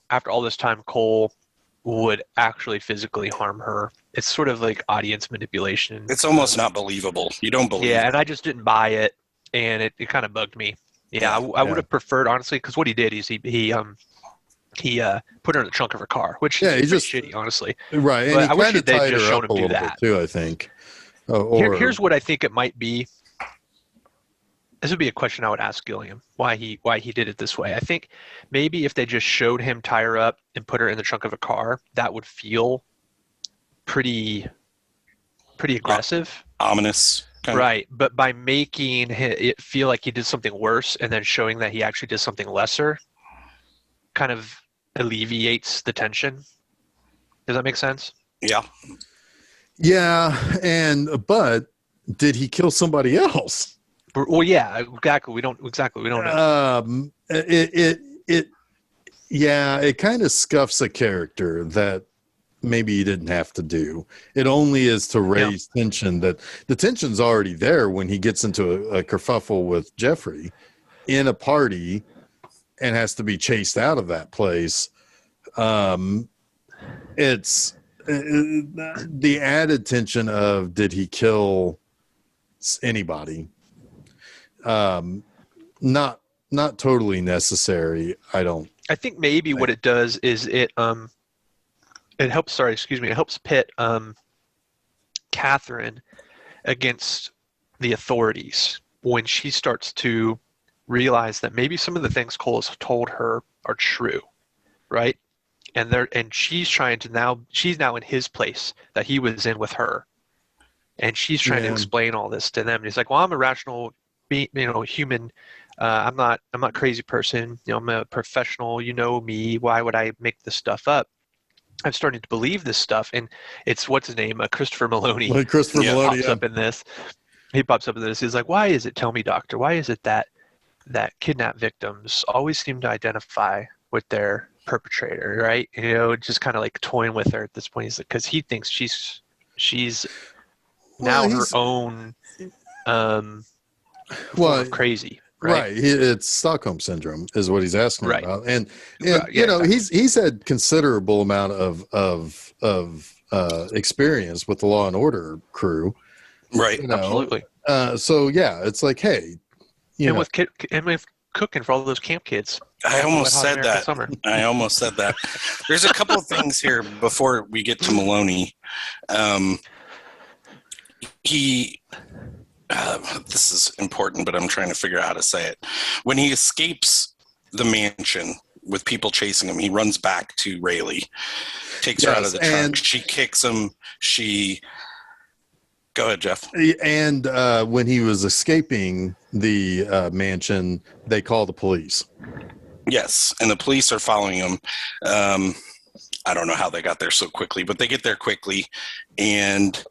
after all this time, Cole would actually physically harm her. It's sort of like audience manipulation. It's almost not believable. You don't believe it. Yeah, and I just didn't buy it, and it kind of bugged me. Yeah, I would have preferred, honestly, because what he did is he put her in the trunk of her car, which is just shitty, honestly. Right, but and I wish they'd just shown him do that too, I think. Here's what I think it might be. This would be a question I would ask Gilliam, why he did it this way. I think maybe if they just showed him tie her up and put her in the trunk of a car, that would feel pretty aggressive. Ominous. Right, but by making it feel like he did something worse and then showing that he actually did something lesser kind of alleviates the tension. Does that make sense? Yeah. Yeah, but did he kill somebody else? Well, yeah, exactly. We don't know. It kind of scuffs a character that maybe he didn't have to do. It only is to raise tension. That the tension's already there when he gets into a kerfuffle with Jeffrey in a party and has to be chased out of that place. It's the added tension of, did he kill anybody? Not not totally necessary. I think maybe what it does is it helps. Sorry, excuse me. It helps pit Catherine against the authorities when she starts to realize that maybe some of the things Cole has told her are true, right? And she's trying to she's now in his place that he was in with her, and she's trying to explain all this to them. And he's like, "Well, I'm a rational, human. I'm not a crazy person. I'm a professional. You know me. Why would I make this stuff up?" I'm starting to believe this stuff, and it's what's his name, Christopher Maloney. Maloney pops up in this. He pops up in this. He's like, "Why is it? Tell me, doctor. Why is it that kidnap victims always seem to identify with their perpetrator, right? Just kind of like toying with her at this point. He's like, because he thinks she's now her own form of crazy." Right. It's Stockholm syndrome is what he's asking about, and he's had considerable amount of experience with the Law and Order crew, right? Absolutely. So it's like, hey, with cooking for all those camp kids. I almost said that. There's a couple of things here before we get to Maloney. This is important, but I'm trying to figure out how to say it. When he escapes the mansion with people chasing him, he runs back to Rayleigh, takes her out of the trunk. She kicks him. Go ahead, Jeff. And when he was escaping the mansion, they call the police. Yes, and the police are following him. I don't know how they got there so quickly, but they get there quickly, and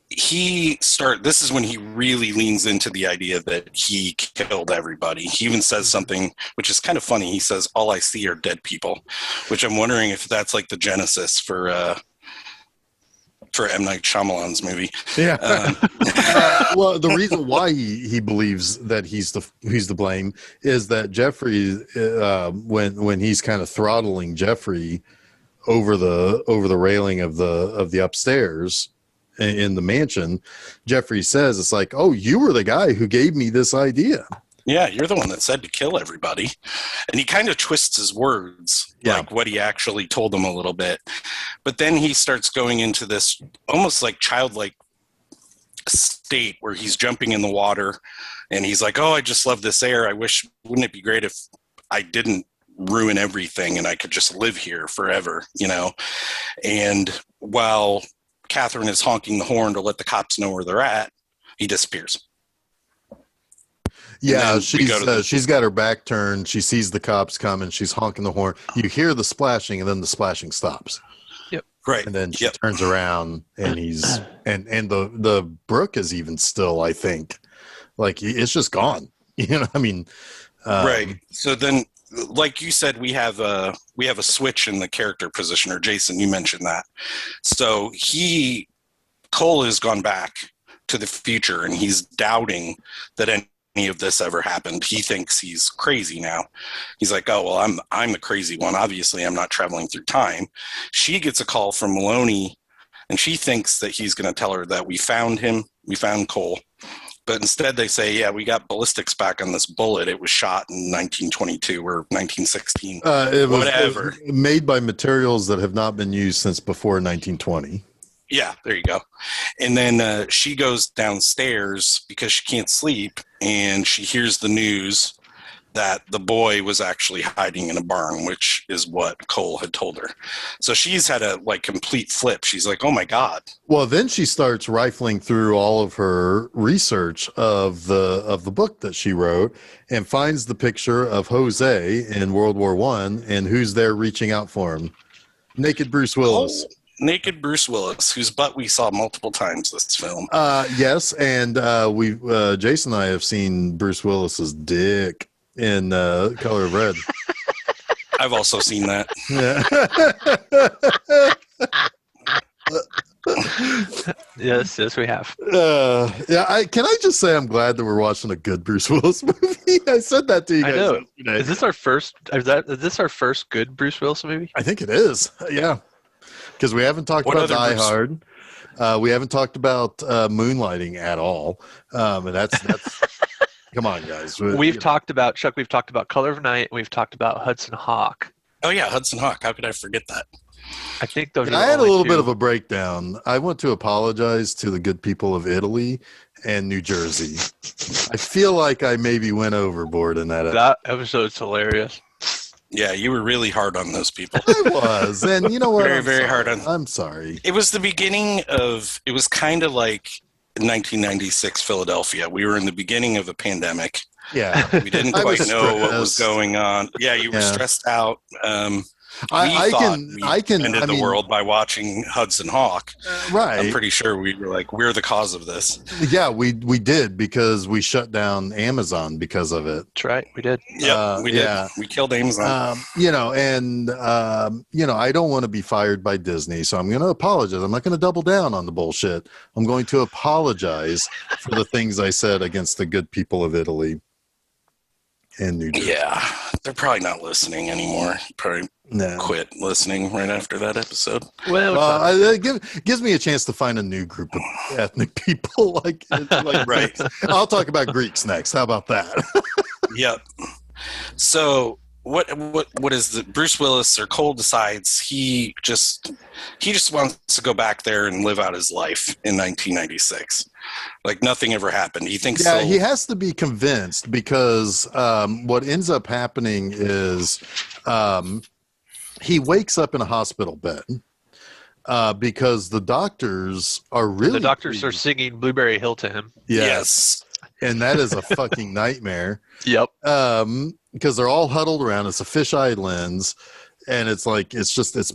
this is when he really leans into the idea that he killed everybody. He even says something which is kind of funny. He says, "All I see are dead people," which I'm wondering if that's like the genesis for M. Night Shyamalan's movie. Yeah. Well, the reason why he believes that he's the blame is that Jeffrey, when he's kind of throttling Jeffrey over the railing of the upstairs in the mansion, Jeffrey says, it's like, "Oh, you were the guy who gave me this idea." Yeah, you're the one that said to kill everybody. And he kind of twists his words, like what he actually told them a little bit. But then he starts going into this almost like childlike state where he's jumping in the water and he's like, "Oh, I just love this air. Wouldn't it be great if I didn't ruin everything and I could just live here forever, And while Catherine is honking the horn to let the cops know where they're at, he disappears. Yeah, she's got her back turned. She sees the cops coming. She's honking the horn. You hear the splashing, and then the splashing stops. Yep. Right. And then she turns around, and he's and the brook is even still. I think, like, it's just gone. Right. So then, like you said, we have a switch in the character position, or Jason, you mentioned that. So Cole has gone back to the future, and he's doubting that any of this ever happened. He thinks he's crazy now. He's like, "Oh, well, I'm the crazy one. Obviously, I'm not traveling through time." She gets a call from Maloney, and she thinks that he's going to tell her that we found him. We found Cole. But instead they say, "Yeah, we got ballistics back on this bullet. It was shot in 1922 or 1916. Whatever. It was made by materials that have not been used since before 1920. Yeah, there you go. And then she goes downstairs because she can't sleep, and she hears the news that the boy was actually hiding in a barn, which is what Cole had told her. So she's had a complete flip. She's like, "Oh my God." Well, then she starts rifling through all of her research of the book that she wrote and finds the picture of Jose in World War I, and who's there reaching out for him? Naked Bruce Willis. Oh. Naked Bruce Willis, whose butt we saw multiple times this film. Yes, and Jason and I have seen Bruce Willis's dick in Color of Red. I've also seen that. Yes, we have. Can I just say I'm glad that we're watching a good Bruce Willis movie? I said that to you guys. I know. Is this our first? Is this our first good Bruce Willis movie? I think it is. Yeah. Because we haven't talked about Die Hard. We haven't talked about Moonlighting at all. And that's Come on, guys. We've talked about, Chuck, we've talked about Color of Night, and we've talked about Hudson Hawk. Oh, yeah, Hudson Hawk. How could I forget that? I think those are I had a little bit of a breakdown. I want to apologize to the good people of Italy and New Jersey. I feel like I maybe went overboard in that episode. That episode's hilarious. Yeah, you were really hard on those people. I was. And you know what? Very, very hard on. I'm sorry. It was the beginning of, it was kind of like 1996 Philadelphia. We were in the beginning of a pandemic. Yeah. We didn't quite know what was going on. Yeah, you were stressed out. I can ended the world by watching Hudson Hawk. Right. I'm pretty sure we were like, we're the cause of this. Yeah, we did, because we shut down Amazon because of it. That's right. We did. Yeah, we did. We killed Amazon. I don't want to be fired by Disney, so I'm going to apologize. I'm not going to double down on the bullshit. I'm going to apologize for the things I said against the good people of Italy and New Jersey. Yeah, they're probably not listening anymore. Probably quit listening right after that episode. Well, it gives me a chance to find a new group of ethnic people. Like right. I'll talk about Greeks next. How about that? Yep. So what is the Bruce Willis, or Cole decides he just wants to go back there and live out his life in 1996. Like nothing ever happened. He thinks he has to be convinced, because what ends up happening is he wakes up in a hospital bed because the doctors are singing Blueberry Hill to him. Yes. And that is a fucking nightmare. Yep. Because they're all huddled around. It's a fisheye lens, and it's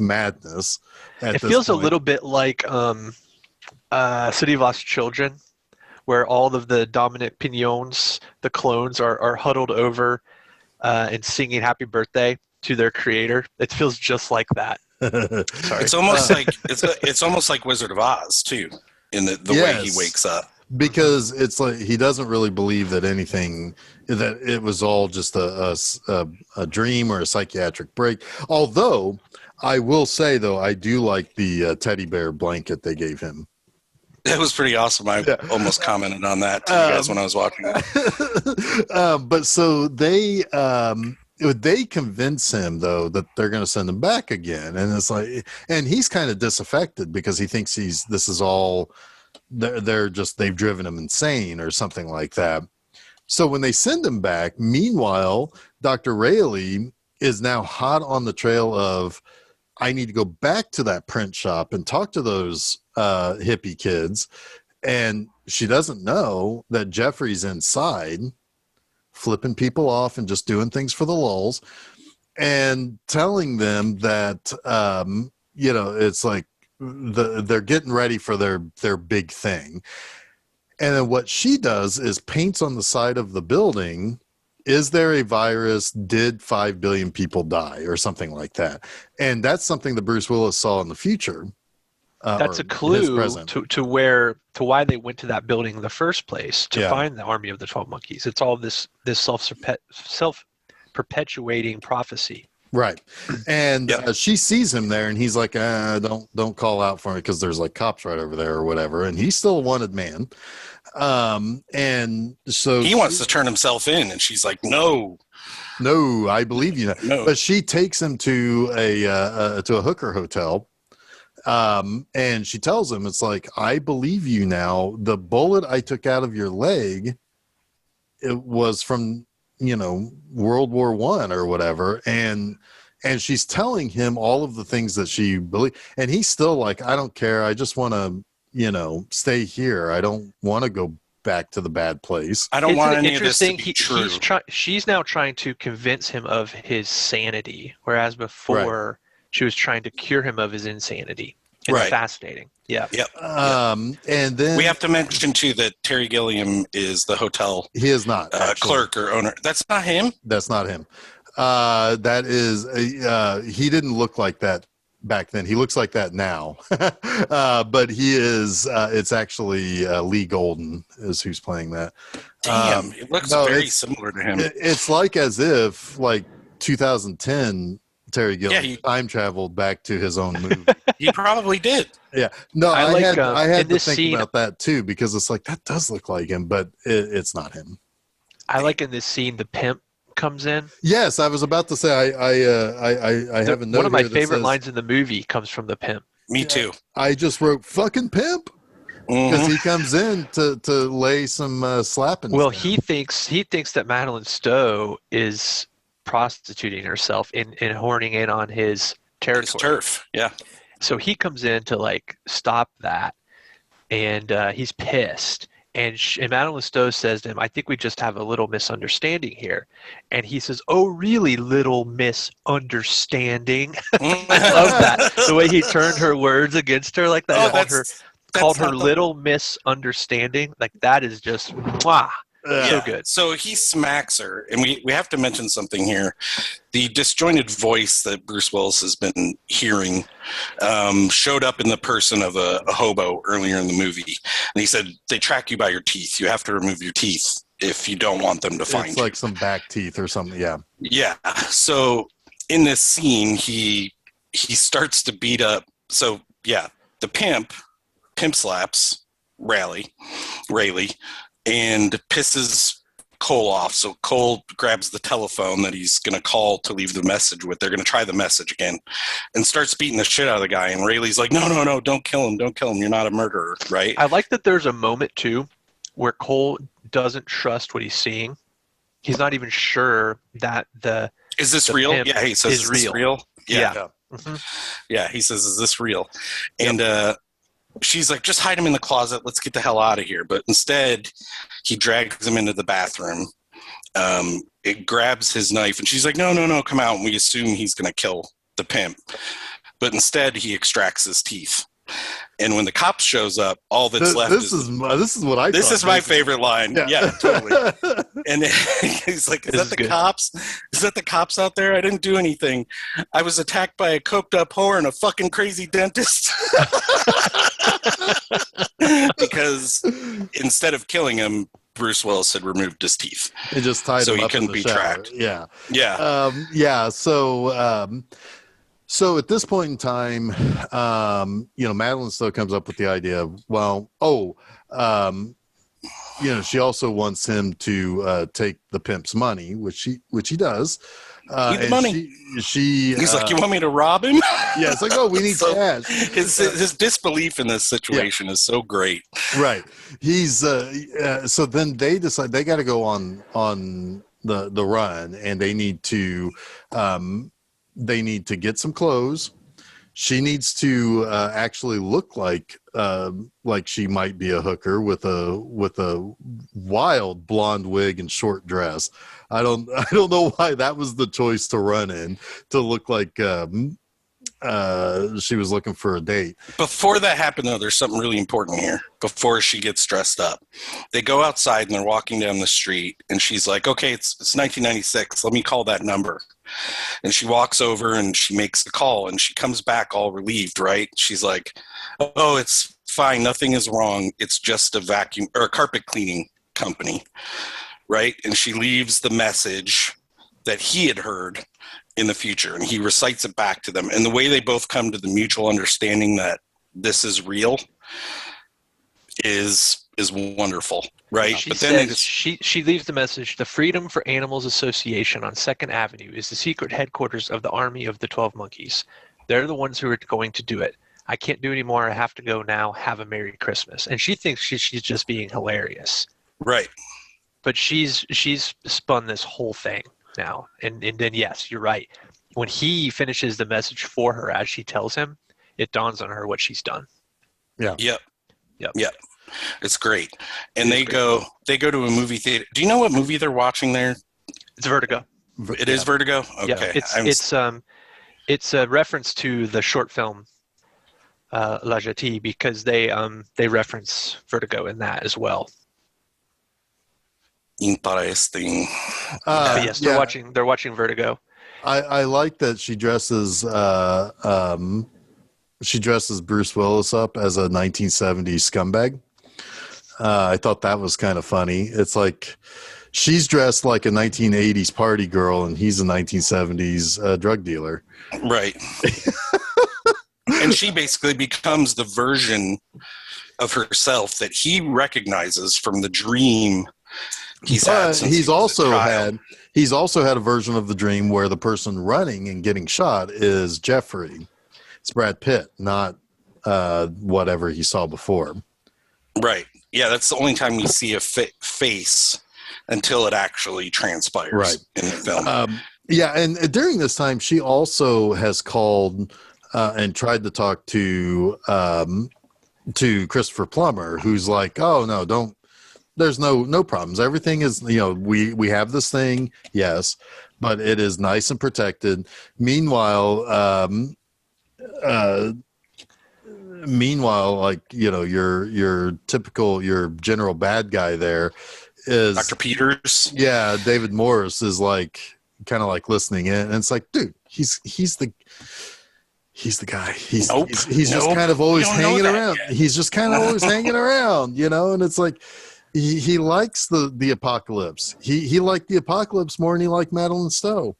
madness. It feels a little bit like City of Lost Children, where all of the Dominic Pignons, the clones, are huddled over and singing Happy Birthday to their creator. It feels just like that. Sorry. It's almost like it's almost like Wizard of Oz too, in the way he wakes up. Because it's like he doesn't really believe that it was all just a dream or a psychiatric break. Although I will say, though, I do like the teddy bear blanket they gave him. That was pretty awesome. I almost commented on that to you guys when I was watching it. But so they convince him, though, that they're going to send him back again, and it's like, and he's kind of disaffected because he thinks this is all. They've driven him insane or something like that. So when they send him back, meanwhile, Dr. Rayleigh is now hot on the trail of, I need to go back to that print shop and talk to those hippie kids. And she doesn't know that Jeffrey's inside flipping people off and just doing things for the lulz, and telling them that, it's like, they're getting ready for their big thing. And then what she does is paints on the side of the building, is there a virus? Did 5 billion people die, or something like that? And that's something that Bruce Willis saw in the future. That's a clue to why they went to that building in the first place, to find the army of the 12 monkeys. It's all this self-perpetuating prophecy. Right. And she sees him there, and he's like, don't call out for me, because there's like cops right over there or whatever. And he's still a wanted man. And so he wants to turn himself in, and she's like, no, I believe you. No. But she takes him to a hooker hotel. And she tells him, it's like, I believe you now. The bullet I took out of your leg, it was from, World War I or whatever. And she's telling him all of the things that she believes. And he's still like, I don't care. I just want to, stay here. I don't want to go back to the bad place. I don't want any of this to be true. She's now trying to convince him of his sanity, whereas before she was trying to cure him of his insanity. It's fascinating. Yeah. Yep. And then we have to mention too that Terry Gilliam is the hotel. He is not clerk or owner. That's not him. That's not him. That is. He didn't look like that back then. He looks like that now. But he is. It's actually Lee Golden is who's playing that. Damn, it looks very similar to him. It's like as if 2010. Terry Gilliam time traveled back to his own movie. He probably did. Yeah. No, I had to think scene, about that too, because it's like, that does look like him, but it's not him. I like in this scene the pimp comes in. Yes, I was about to say I have a note. One of my here that favorite says, lines in the movie comes from the pimp. Me too. I just wrote fucking pimp because he comes in to lay some slapping. Well, down. he thinks that Madeline Stowe is prostituting herself and horning in on his territory. His turf, yeah. So he comes in to like stop that, and he's pissed. And Madeline Stowe says to him, "I think we just have a little misunderstanding here." And he says, "Oh, really, little misunderstanding?" I love that, the way he turned her words against her like that. Called her little misunderstanding. Like that is just mwah. So good. So he smacks her, and we have to mention something here. The disjointed voice that Bruce Willis has been hearing showed up in the person of a hobo earlier in the movie. And he said, they track you by your teeth. You have to remove your teeth if you don't want them to find you. It's like some back teeth or something, yeah. Yeah. So in this scene, he starts to beat up. So, yeah, the pimp slaps Rayleigh, and pisses Cole off. So Cole grabs the telephone that he's going to call to leave the message with. They're going to try the message again and starts beating the shit out of the guy. And Rayleigh's like, no, don't kill him. Don't kill him. You're not a murderer, right? I like that there's a moment, too, where Cole doesn't trust what he's seeing. He's not even sure that Is this real? Yeah, he says, is this real? Yeah. Mm-hmm. Yeah, he says, is this real? And she's like, just hide him in the closet. Let's get the hell out of here. But instead, he drags him into the bathroom. It grabs his knife, and she's like, no, come out. And we assume he's going to kill the pimp. But instead, he extracts his teeth. And when the cop shows up, all that's left this is what I. This is my favorite line. Yeah, totally. And he's like, "Is that the cops? Is that the cops out there? I didn't do anything. I was attacked by a coked up whore and a fucking crazy dentist." Because instead of killing him, Bruce Willis had removed his teeth. It just tied him so up he couldn't be tracked. Yeah. Yeah. So at this point in time, Madeline still comes up with the idea of, she also wants him to take the pimp's money, which he does. Need the money. He's like, you want me to rob him? Yeah, it's like, oh, we need cash. His disbelief in this situation is so great. Right. He's so then they decide they got to go on the run, and they need to get some clothes. She needs to actually look like she might be a hooker with a wild blonde wig and short dress. I don't know why that was the choice to run in, to look like she was looking for a date. Before that happened, though, there's something really important here. Before she gets dressed up, they go outside and they're walking down the street, and she's like, okay, it's 1996. Let me call that number. And she walks over and she makes the call, and she comes back all relieved, right? She's like, oh, it's fine. Nothing is wrong. It's just a vacuum or a carpet cleaning company, right? And she leaves the message that he had heard in the future, and he recites it back to them. And the way they both come to the mutual understanding that this is real is wonderful, right? But then she leaves the message: the Freedom for Animals Association on 2nd Avenue is the secret headquarters of the Army of the 12 Monkeys. They're the ones who are going to do it. I can't do any more. I have to go now. Have a Merry Christmas. And she thinks she's just being hilarious, right? But she's spun this whole thing now, and then yes, you're right. When he finishes the message for her as she tells him, it dawns on her what she's done. Yeah. Yep. It's great. And they go to a movie theater. Do you know what movie they're watching there? It's Vertigo. It is Vertigo? Okay. Yeah, it's a reference to the short film La Jetée, because they reference Vertigo in that as well. Interesting. Yes, they're watching Vertigo. I like that she dresses Bruce Willis up as a 1970s scumbag. I thought that was kind of funny. It's like she's dressed like a 1980s party girl, and he's a 1970s drug dealer. Right. And she basically becomes the version of herself that he recognizes from the dream he's had since he's he was a also child. had a version of the dream where the person running and getting shot is Jeffrey. It's Brad Pitt, not whatever he saw before. Right. Yeah, that's the only time we see a face until it actually transpires in the film. Yeah, and during this time, she also has called and tried to talk to Christopher Plummer, who's like, "Oh no, don't. There's no problems. Everything is, we have this thing, yes, but it is nice and protected." Meanwhile, like your typical your general bad guy there is Dr. Peters. Yeah, David Morris is like kind of like listening in, and it's like, dude, he's the guy. He's just kind of always hanging around. Yet. He's just kind of always hanging around, and it's like he likes the apocalypse. He liked the apocalypse more than he liked Madeline Stowe.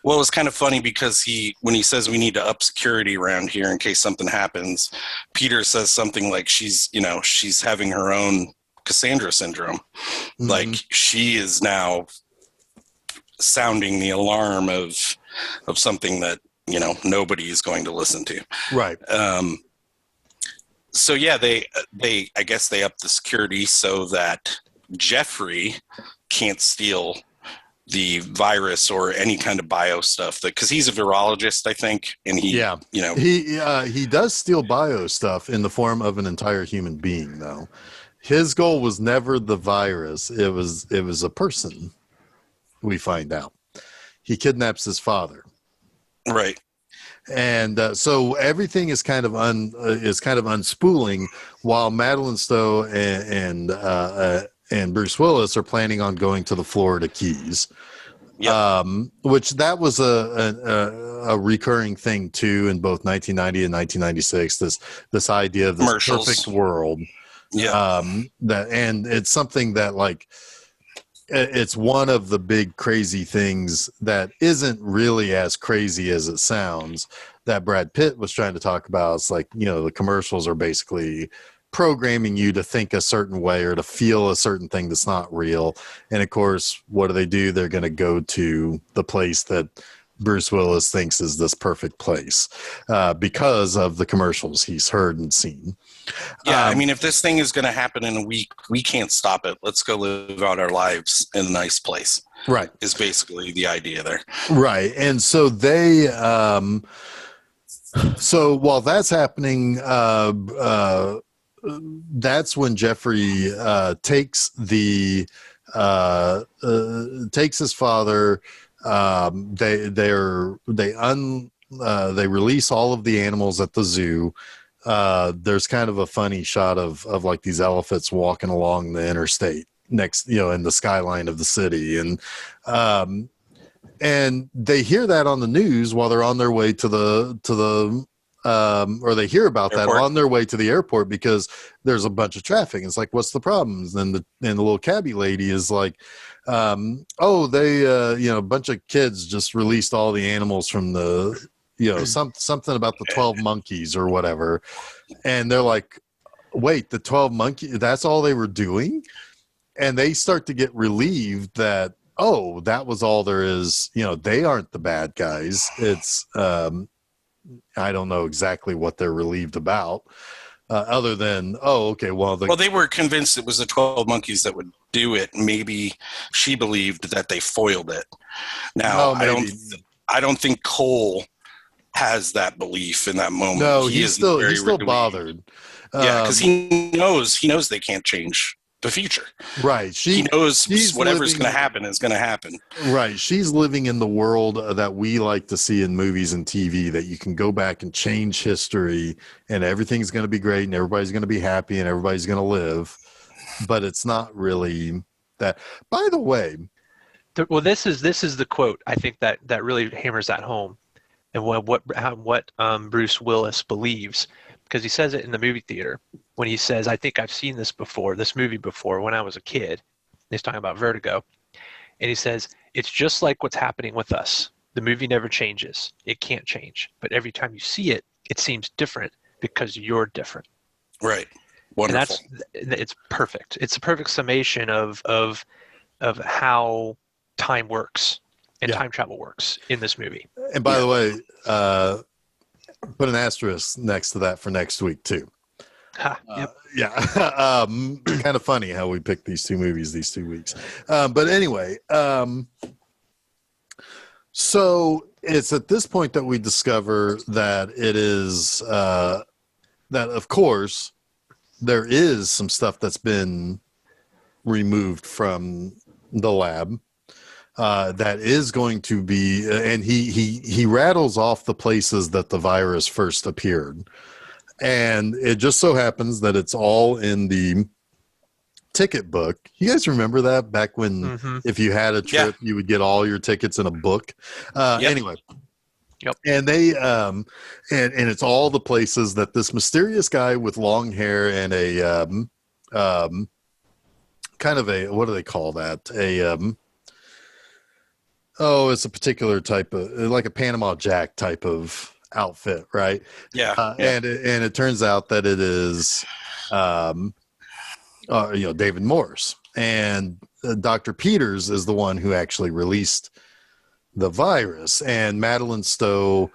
Well, it was kind of funny because when he says we need to up security around here in case something happens, Peter says something like she's having her own Cassandra syndrome. Mm-hmm. Like she is now sounding the alarm of something that, nobody is going to listen to. Right. So yeah, they I guess they up the security so that Jeffrey can't steal the virus or any kind of bio stuff, because he's a virologist, I think, and he does steal bio stuff in the form of an entire human being, though. His goal was never the virus; it was a person. We find out he kidnaps his father, right, and so everything is kind of unspooling while Madeline Stowe and Bruce Willis are planning on going to the Florida Keys. Yep. Which that was a recurring thing too in both 1990 and 1996. This idea of this perfect world. Yeah. And it's something that like it's one of the big crazy things that isn't really as crazy as it sounds that Brad Pitt was trying to talk about. It's like, the commercials are basically programming you to think a certain way or to feel a certain thing that's not real. And of course, what do? They're going to go to the place that Bruce Willis thinks is this perfect place because of the commercials he's heard and seen. Yeah, I mean, if this thing is going to happen in a week, we can't stop it. Let's go live out our lives in a nice place. Right. Is basically the idea there. Right. And so they so while that's happening, that's when Jeffrey takes his father. They release all of the animals at the zoo. There's kind of a funny shot of like these elephants walking along the interstate next, in the skyline of the city, and they hear that on the news while they're on their way to the or they hear about airport. That on their way to the airport because there's a bunch of traffic. It's like, what's the problems? And the little cabbie lady is like, they, a bunch of kids just released all the animals from the, something about the 12 monkeys or whatever. And they're like, wait, the 12 monkeys, that's all they were doing? And they start to get relieved that, that was all there is. They aren't the bad guys. It's, I don't know exactly what they're relieved about, other than, they were convinced it was the 12 monkeys that would do it. Maybe she believed that they foiled it. Now, I don't think Cole has that belief in that moment. No, he's still bothered. Yeah, because he knows they can't change the future. Right. He knows whatever's going to happen is going to happen. Right. She's living in the world that we like to see in movies and TV, that you can go back and change history and everything's going to be great and everybody's going to be happy and everybody's going to live. But it's not really that. By the way. This is the quote, I think, that really hammers that home, and what Bruce Willis believes, because he says it in the movie theater when he says, I think I've seen this movie before when I was a kid. He's talking about Vertigo. And he says, it's just like what's happening with us. The movie never changes. It can't change. But every time you see it, it seems different because you're different. Right. Wonderful. And it's perfect. It's a perfect summation of of how time works and time travel works in this movie. And by the way, put an asterisk next to that for next week too. Kind of funny how we picked these two movies these 2 weeks. But anyway, so it's at this point that we discover that it is that, of course, there is some stuff that's been removed from the lab that is going to be, and he rattles off the places that the virus first appeared. And it just so happens that it's all in the ticket book. You guys remember that back when if you had a trip, you would get all your tickets in a book? Anyway. Yep. And they and it's all the places that this mysterious guy with long hair and a kind of a, what do they call that? It's a particular type of, like a Panama Jack type of outfit, right? And it turns out that it is David Morse, and Dr. Peters is the one who actually released the virus, and Madeline Stowe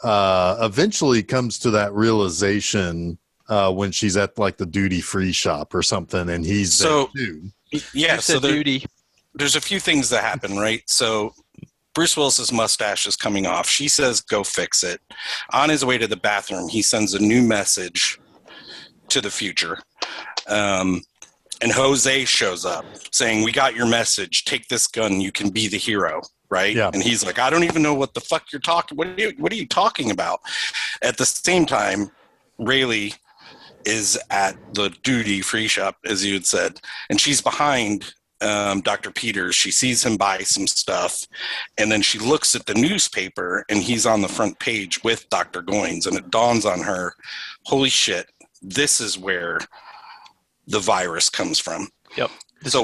eventually comes to that realization when she's at like the duty-free shop or something, and he's there too. There's a few things that happen, right? So Bruce Willis's mustache is coming off. She says, go fix it. On his way to the bathroom, he sends a new message to the future. And Jose shows up saying, we got your message. Take this gun. You can be the hero. Right. Yeah. And he's like, I don't even know what the fuck you're talking. What are you talking about? At the same time, Rayleigh is at the duty free shop, as you had said, and she's behind Dr. Peters. She sees him buy some stuff, and then she looks at the newspaper, and he's on the front page with Dr. Goines, and it dawns on her, holy shit, this is where the virus comes from. Yep. So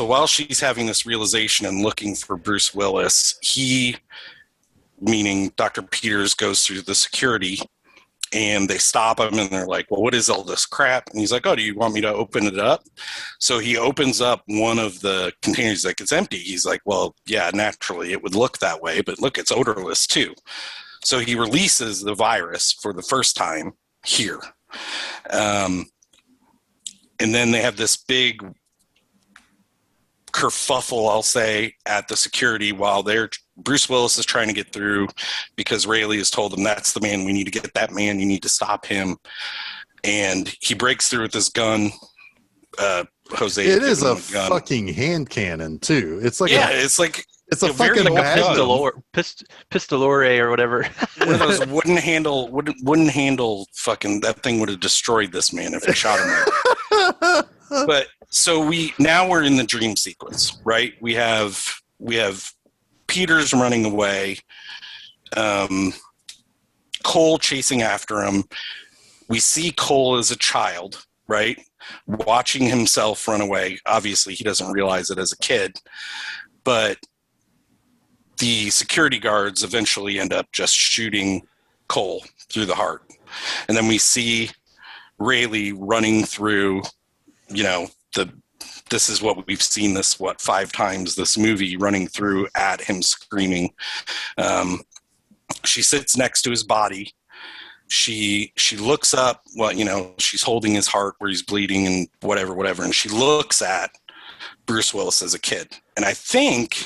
while she's having this realization and looking for Bruce Willis, meaning Dr. Peters, goes through the security, and they stop him, and they're like, well, what is all this crap? And he's like, oh, do you want me to open it up? So he opens up one of the containers, like, it's empty. He's like, well, yeah, naturally it would look that way, but look, it's odorless too. So he releases the virus for the first time here. And then they have this big kerfuffle, I'll say, at the security while Bruce Willis is trying to get through because Rayleigh has told him, that's the man, we need to get that man, you need to stop him. And he breaks through with this gun. Jose, it is a fucking hand cannon too. It's like it's a fucking pistolore or whatever. One of those wooden handle fucking, that thing would have destroyed this man if he shot him. But so we're in the dream sequence, right? We have Peters running away, Cole chasing after him. We see Cole as a child, right? Watching himself run away. Obviously, he doesn't realize it as a kid, but the security guards eventually end up just shooting Cole through the heart. And then we see Rayleigh running through, this is what we've seen 5 times this movie, running through at him screaming. She sits next to his body. She looks up, she's holding his heart where he's bleeding and whatever. And she looks at Bruce Willis as a kid. And I think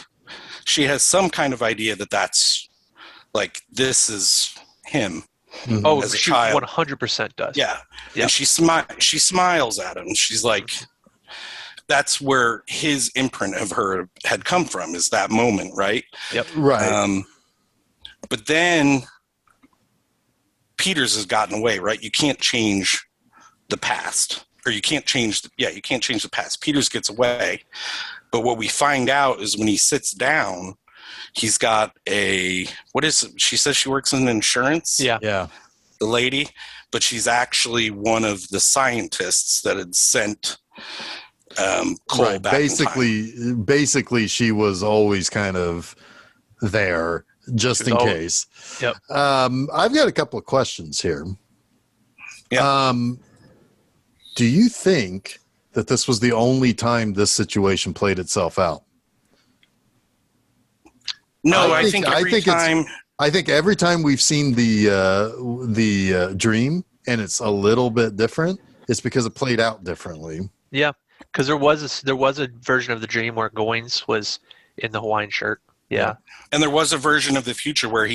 she has some kind of idea that that's like, this is him. Mm-hmm. Oh, she 100% does. Yeah. And she smiles at him. She's like, that's where his imprint of her had come from, is that moment, right? Yep. Right. But then Peters has gotten away, right? You can't change the past, or you can't change the past. Peters gets away. But what we find out is when he sits down, he's got she says she works in insurance. Yeah. Yeah. The lady, but she's actually one of the scientists that had sent Cole back in time. Basically, she was always kind of there just in case. Yep. I've got a couple of questions here. Yeah. Do you think that this was the only time this situation played itself out? No, I think every time. I think every time we've seen the dream and it's a little bit different, it's because it played out differently. Yeah, because there was a version of the dream where Goins was in the Hawaiian shirt. Yeah. And there was a version of the future where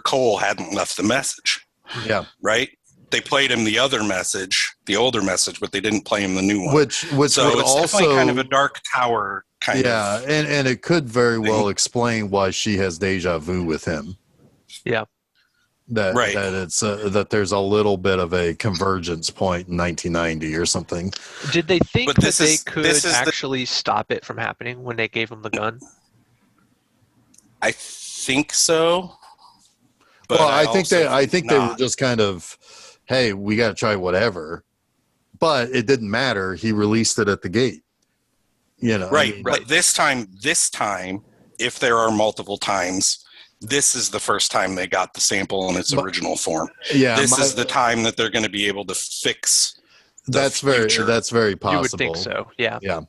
Cole hadn't left the message. Yeah. Right? They played him the other message, the older message, but they didn't play him the new one. Which so would it's also definitely kind of a Dark Tower kind of. Yeah, and it could very well explain why she has deja vu with him. Yeah. That it's that there's a little bit of a convergence point in 1990 or something. Did they think that they could actually stop it from happening when they gave him the gun? I think so. But well, I think they were just kind of, hey, we got to try whatever. But it didn't matter. He released it at the gate. You know, right. But this time, if there are multiple times, this is the first time they got the sample in its original form. Yeah, this is the time that they're going to be able to fix. That's very possible. You would think so. Yeah. Yeah.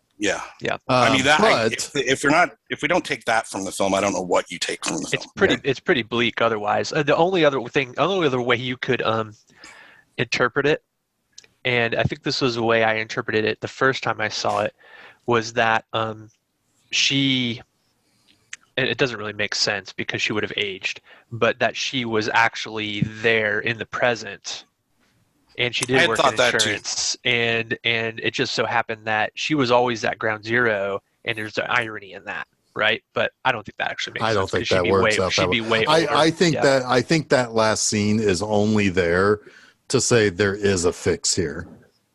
I mean, if we don't take that from the film, I don't know what you take from the film. It's pretty bleak. Otherwise, the only other way you could interpret it, and I think this was the way I interpreted it the first time I saw it, was that she. And it doesn't really make sense because she would have aged, but that she was actually there in the present. And she did work in insurance, and it just so happened that she was always at ground zero, and there's the irony in that, right? But I don't think that actually makes sense. I don't think that works out that way. I think that last scene is only there to say there is a fix here,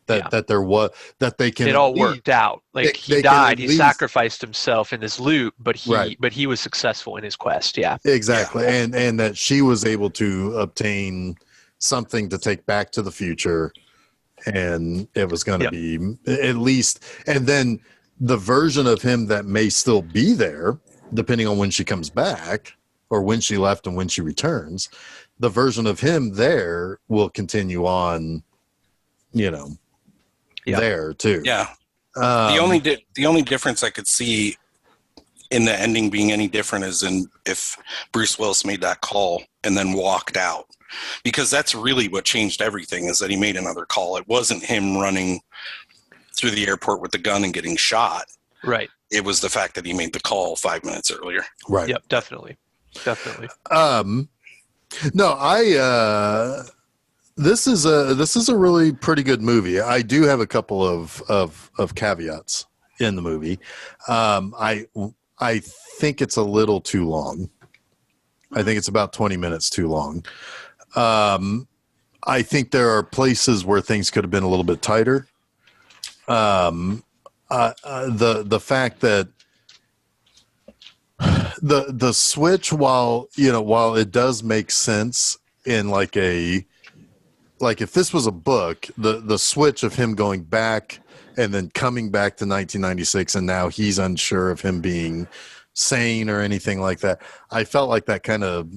that they can. It all worked out. Like he died, he sacrificed himself in this loop, but he was successful in his quest. Yeah, exactly, and that she was able to obtain something to take back to the future, and it was going to be at least, and then the version of him that may still be there depending on when she comes back or when she left and when she returns, the version of him there will continue on, there too. The only difference I could see in the ending being any different is if Bruce Willis made that call and then walked out. Because that's really what changed everything, is that he made another call. It wasn't him running through the airport with the gun and getting shot. Right. It was the fact that he made the call 5 minutes earlier. Right. Yep, definitely. No, this is a really pretty good movie. I do have a couple of caveats in the movie. I think it's a little too long. I think it's about 20 minutes too long. I think there are places where things could have been a little bit tighter. The fact that the switch, while it does make sense in like if this was a book, the switch of him going back and then coming back to 1996, and now he's unsure of him being sane or anything like that. I felt like that kind of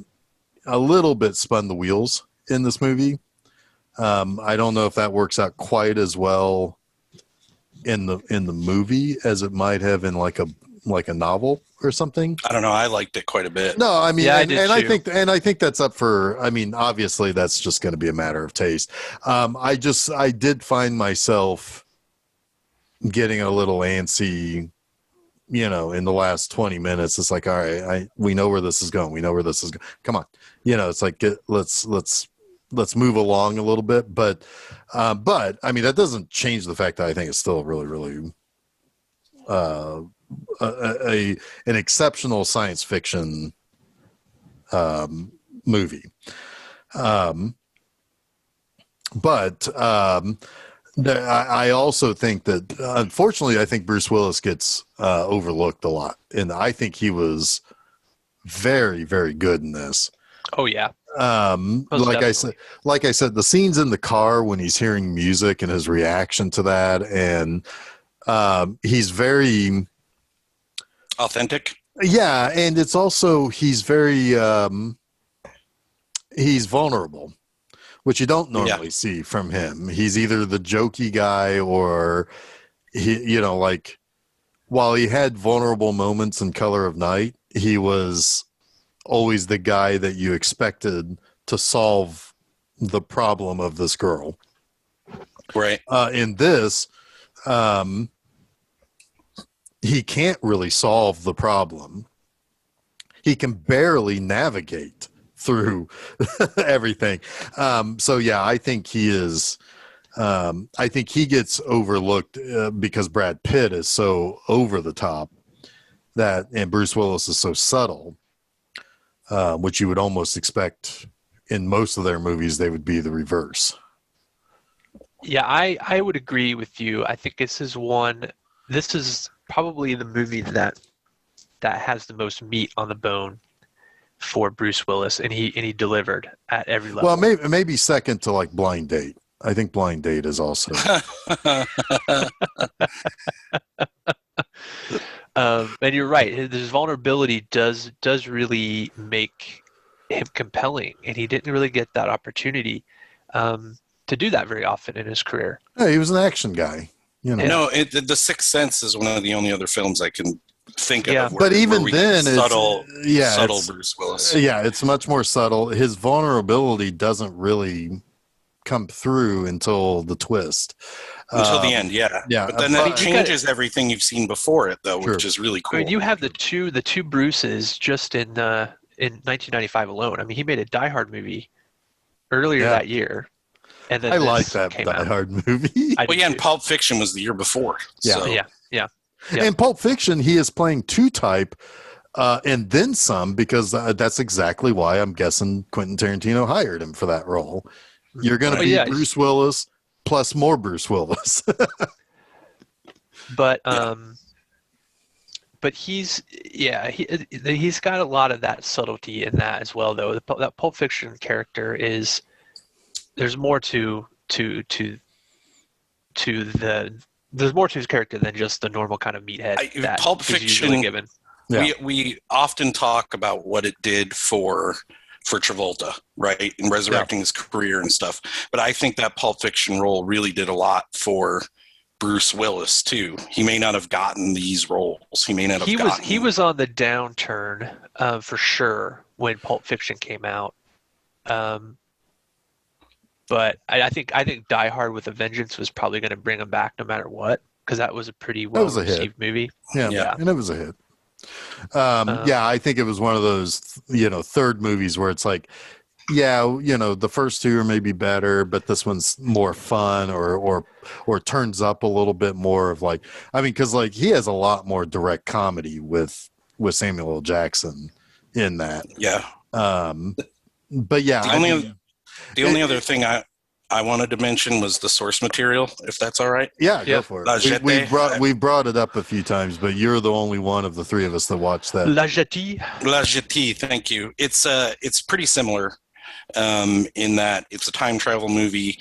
a little bit spun the wheels in this movie. I don't know if that works out quite as well in the movie as it might have in like a novel or something. I don't know. I liked it quite a bit. No, I mean, I think that's up for. I mean, obviously, that's just going to be a matter of taste. I did find myself getting a little antsy. In the last 20 minutes, it's like, all right, we know where this is going. We know where this is going. Come on, it's like let's move along a little bit. But I mean, that doesn't change the fact that I think it's still really, really an exceptional science fiction movie. I also think that, unfortunately, I think Bruce Willis gets overlooked a lot, and I think he was very, very good in this. Oh yeah. Like I said, the scenes in the car when he's hearing music and his reaction to that, and he's very authentic. Yeah, and it's also he's very he's vulnerable. which you don't normally see from him. He's either the jokey guy or he, like while he had vulnerable moments in Color of Night, he was always the guy that you expected to solve the problem of this girl. Right. In this, he can't really solve the problem. He can barely navigate through everything. So yeah, I think he is. I think he gets overlooked because Brad Pitt is so over the top and Bruce Willis is so subtle, which you would almost expect in most of their movies they would be the reverse. Yeah, I would agree with you. I think this is probably the movie that has the most meat on the bone for Bruce Willis, and he delivered at every level. Well, maybe second to like Blind Date. I think Blind Date is also. And you're right. His vulnerability does really make him compelling, and he didn't really get that opportunity to do that very often in his career. Yeah, he was an action guy. No, The Sixth Sense is one of the only other films I can think of. But even then, subtle it's Bruce Willis. Yeah, it's much more subtle. His vulnerability doesn't really come through until the twist. Until the end, yeah. But then he changes everything you've seen before it, though, which is really cool. I mean, you have the two Bruces just in 1995 alone. I mean, he made a Die Hard movie earlier that year. And then I like that Die Hard movie. And Pulp Fiction was the year before. Yeah, so. Yeah. In Pulp Fiction, he is playing two-type and then some, because that's exactly why I'm guessing Quentin Tarantino hired him for that role. You're going to be Bruce Willis plus more Bruce Willis. But he's got a lot of that subtlety in that as well, though. That Pulp Fiction character there's more to his character than just the normal kind of meathead that Pulp Fiction given. We often talk about what it did for Travolta, right, in resurrecting his career and stuff. But I think that Pulp Fiction role really did a lot for Bruce Willis too. He may not have gotten these roles. He may not have He was on the downturn for sure when Pulp Fiction came out. But I think Die Hard with a Vengeance was probably going to bring him back no matter what, because that was a pretty well-received movie. Yeah, and it was a hit. I think it was one of those, third movies where it's like, the first two are maybe better, but this one's more fun or turns up a little bit more of like, I mean, because like he has a lot more direct comedy with Samuel L. Jackson in that. Yeah. But yeah, the only other thing I wanted to mention was the source material, if that's all right. Yeah, go for it. We brought it up a few times, but you're the only one of the three of us that watched that. La Jetée. La Jetée, thank you. It's pretty similar in that it's a time travel movie.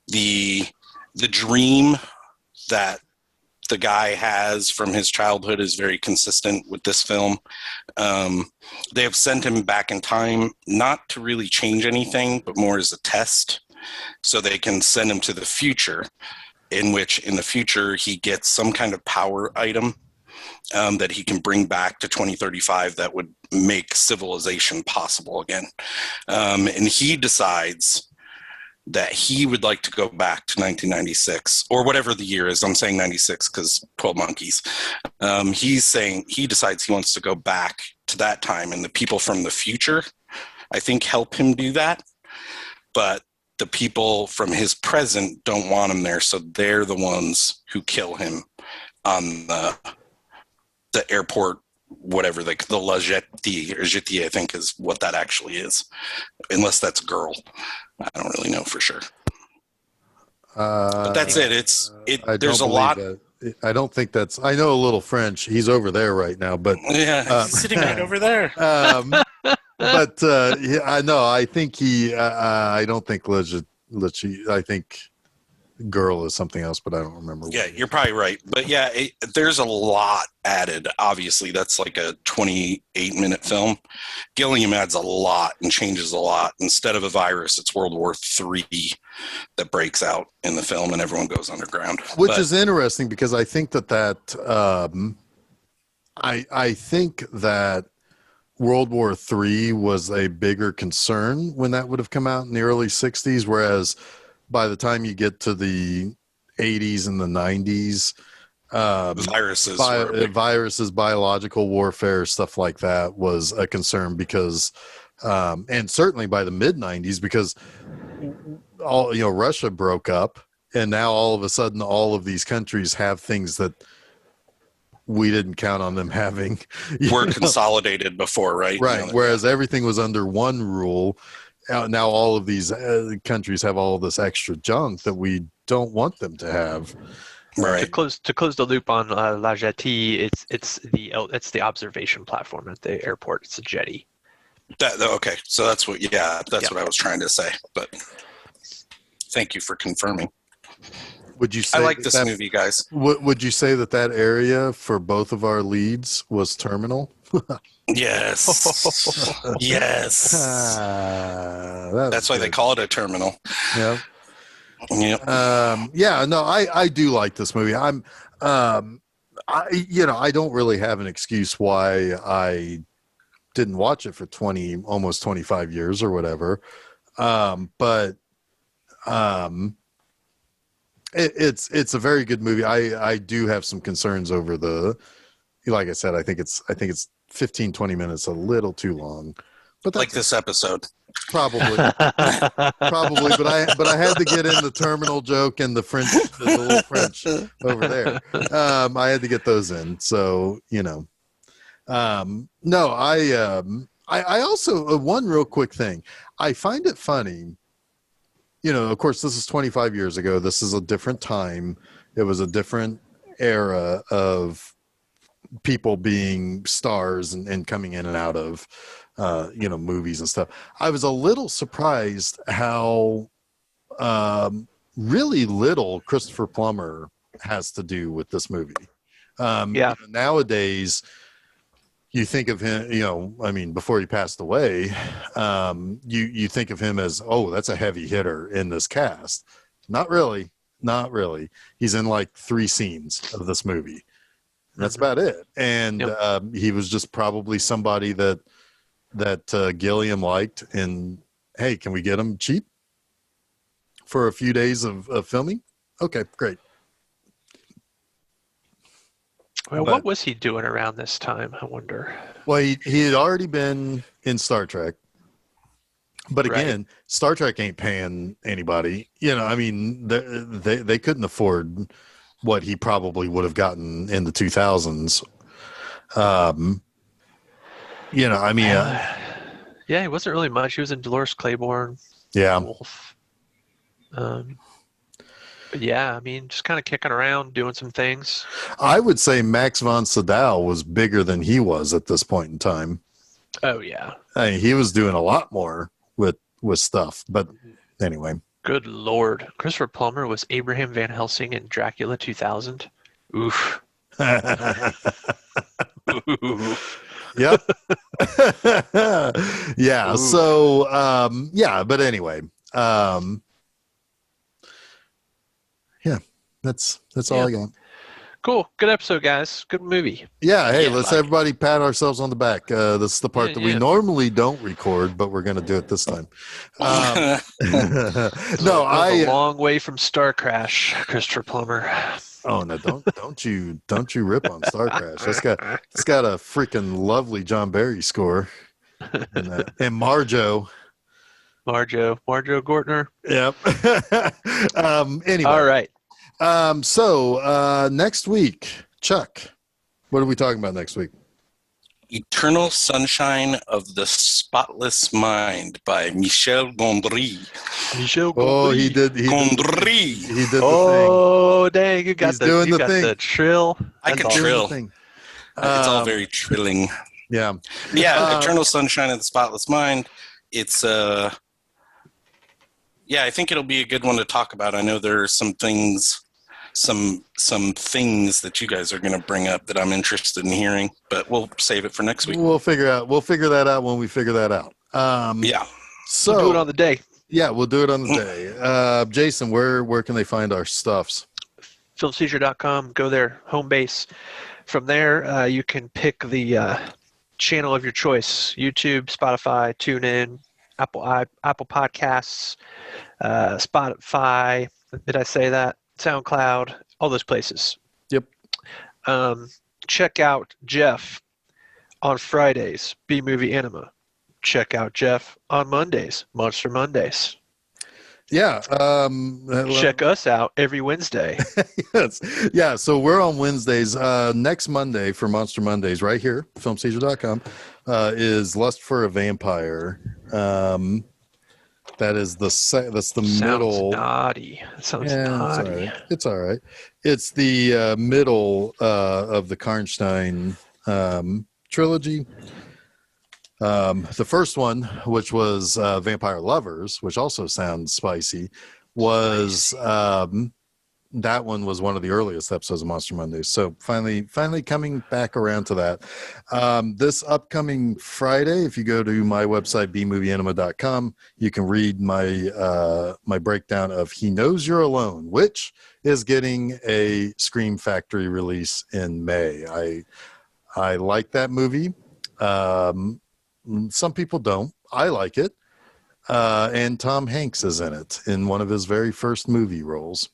The dream that the guy has from his childhood is very consistent with this film. They have sent him back in time, not to really change anything, but more as a test, so they can send him to the future, in which in the future he gets some kind of power item that he can bring back to 2035 that would make civilization possible again. And he decides that he would like to go back to 1996 or whatever the year is. I'm saying 96 because 12 Monkeys. He's saying he decides he wants to go back to that time, and the people from the future, I think, help him do that. But the people from his present don't want him there, so they're the ones who kill him on the airport, whatever the La Jetée, or Jetée, I think is what that actually is, unless that's girl. I don't really know for sure. But that's it. There's a lot. I don't think that's. I know a little French. He's over there right now, but he's sitting right over there. But I know. I think he. I don't think I think girl is something else, but I don't remember. Yeah, you're probably right. But yeah, there's a lot added. Obviously, that's like a 28-minute film. Gilliam adds a lot and changes a lot. Instead of a virus, it's World War III that breaks out in the film, and everyone goes underground. Which is interesting because I think I think that World War III was a bigger concern when that would have come out in the early 60s, whereas by the time you get to the 80s and the 90s, viruses, biological warfare, stuff like that was a concern because, and certainly by the mid 90s, because Russia broke up, and now all of a sudden, all of these countries have things that we didn't count on them having. Were consolidated before, right? Right. Whereas everything was under one rule. Now all of these countries have all this extra junk that we don't want them to have. Right. To close the loop on La Jetée, it's the observation platform at the airport. It's a jetty. Okay, so that's what I was trying to say. But thank you for confirming. Would you say I like this movie, guys? Would you say that area for both of our leads was terminal? Yes. Yes. That's why they call it a terminal. Yeah. Yep. I do like this movie. I don't really have an excuse why I didn't watch it for almost 25 years or whatever. It's a very good movie. I do have some concerns over like I said, I think it's 15, 20 minutes a little too long. But like this episode. Probably. But I had to get in the terminal joke and the little French over there. I had to get those in. So, I also, one real quick thing. I find it funny. Of course, this is 25 years ago. This is a different time. It was a different era of people being stars and coming in and out of, movies and stuff. I was a little surprised how really little Christopher Plummer has to do with this movie. Nowadays, you think of him, before he passed away, you think of him as, oh, that's a heavy hitter in this cast. Not really. He's in like 3 scenes of this movie. That's about it. And he was just probably somebody that Gilliam liked. And hey, can we get him cheap for a few days of filming? Okay, great. Well, what was he doing around this time, I wonder? Well, he had already been in Star Trek. But again, right. Star Trek ain't paying anybody. They couldn't afford what he probably would have gotten in the 2000s. He wasn't really much. He was in Dolores Claiborne. Yeah. Wolf. Just kind of kicking around, doing some things. I would say Max von Sydow was bigger than he was at this point in time. Oh, yeah. He was doing a lot more with stuff. But anyway. Good Lord. Christopher Plummer was Abraham Van Helsing in Dracula 2000. Oof. Yep. Yeah. Oof. So, but anyway. That's all I got. Cool. Good episode, guys. Good movie. Yeah. Hey, let's everybody pat ourselves on the back. This is the part that we normally don't record, but we're going to do it this time. A long way from Star Crash, Christopher Plummer. Oh no! Don't you rip on Star Crash? It's got a freaking lovely John Barry score, and Marjo Gortner. Yep. Anyway. All right. So next week, Chuck, what are we talking about next week? Eternal Sunshine of the Spotless Mind by Michel Gondry. Oh, he did. Gondry. He did the thing. Oh, dang! You got the trill. I can trill. It's all very trilling. Yeah. Yeah. Eternal Sunshine of the Spotless Mind. It's Yeah, I think it'll be a good one to talk about. I know there are some things, some things that you guys are going to bring up that I'm interested in hearing, but we'll save it for next week. We'll figure that out when we figure that out. Yeah. So we'll do it on the day. Yeah, we'll do it on the day. Jason, where can they find our stuffs? FilmSeizure.com. Go there, home base. From there, you can pick the channel of your choice: YouTube, Spotify, TuneIn, Apple Podcasts, Spotify. Did I say that? SoundCloud, all those places. Yep. Check out Jeff on Fridays, B-Movie Anima. Check out Jeff on Mondays, Monster Mondays. Yeah. Check us out every Wednesday. Yes. Yeah. So we're on Wednesdays. Next Monday for Monster Mondays, right here, filmseizure.com, is Lust for a Vampire. That's the Sounds middle. naughty. Sounds naughty. It's all right. It's the middle of the Karnstein trilogy. The first one, which was Vampire Lovers, which also sounds spicy, was that one was one of the earliest episodes of Monster Mondays. So finally coming back around to that. This upcoming Friday, if you go to my website, bmovieanima.com, you can read my my breakdown of He Knows You're Alone, which is getting a Scream Factory release in May. I like that movie. Some people don't. I like it. And Tom Hanks is in it in one of his very first movie roles.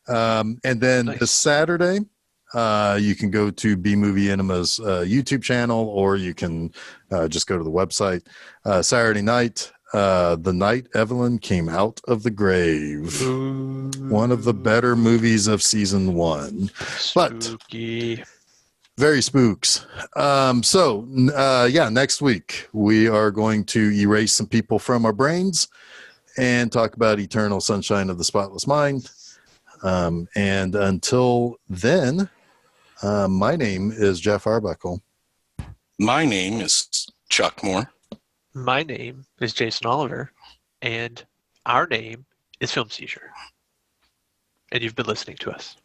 And then this Saturday, you can go to B Movie Anima's YouTube channel, or you can just go to the website. Saturday night, The Night Evelyn Came Out of the Grave. Ooh. One of the better movies of season 1. Spooky. But very spooks. Next week we are going to erase some people from our brains and talk about Eternal Sunshine of the Spotless Mind. And until then, my name is Jeff Arbuckle. My name is Chuck Moore. My name is Jason Oliver. And our name is Film Seizure. And you've been listening to us.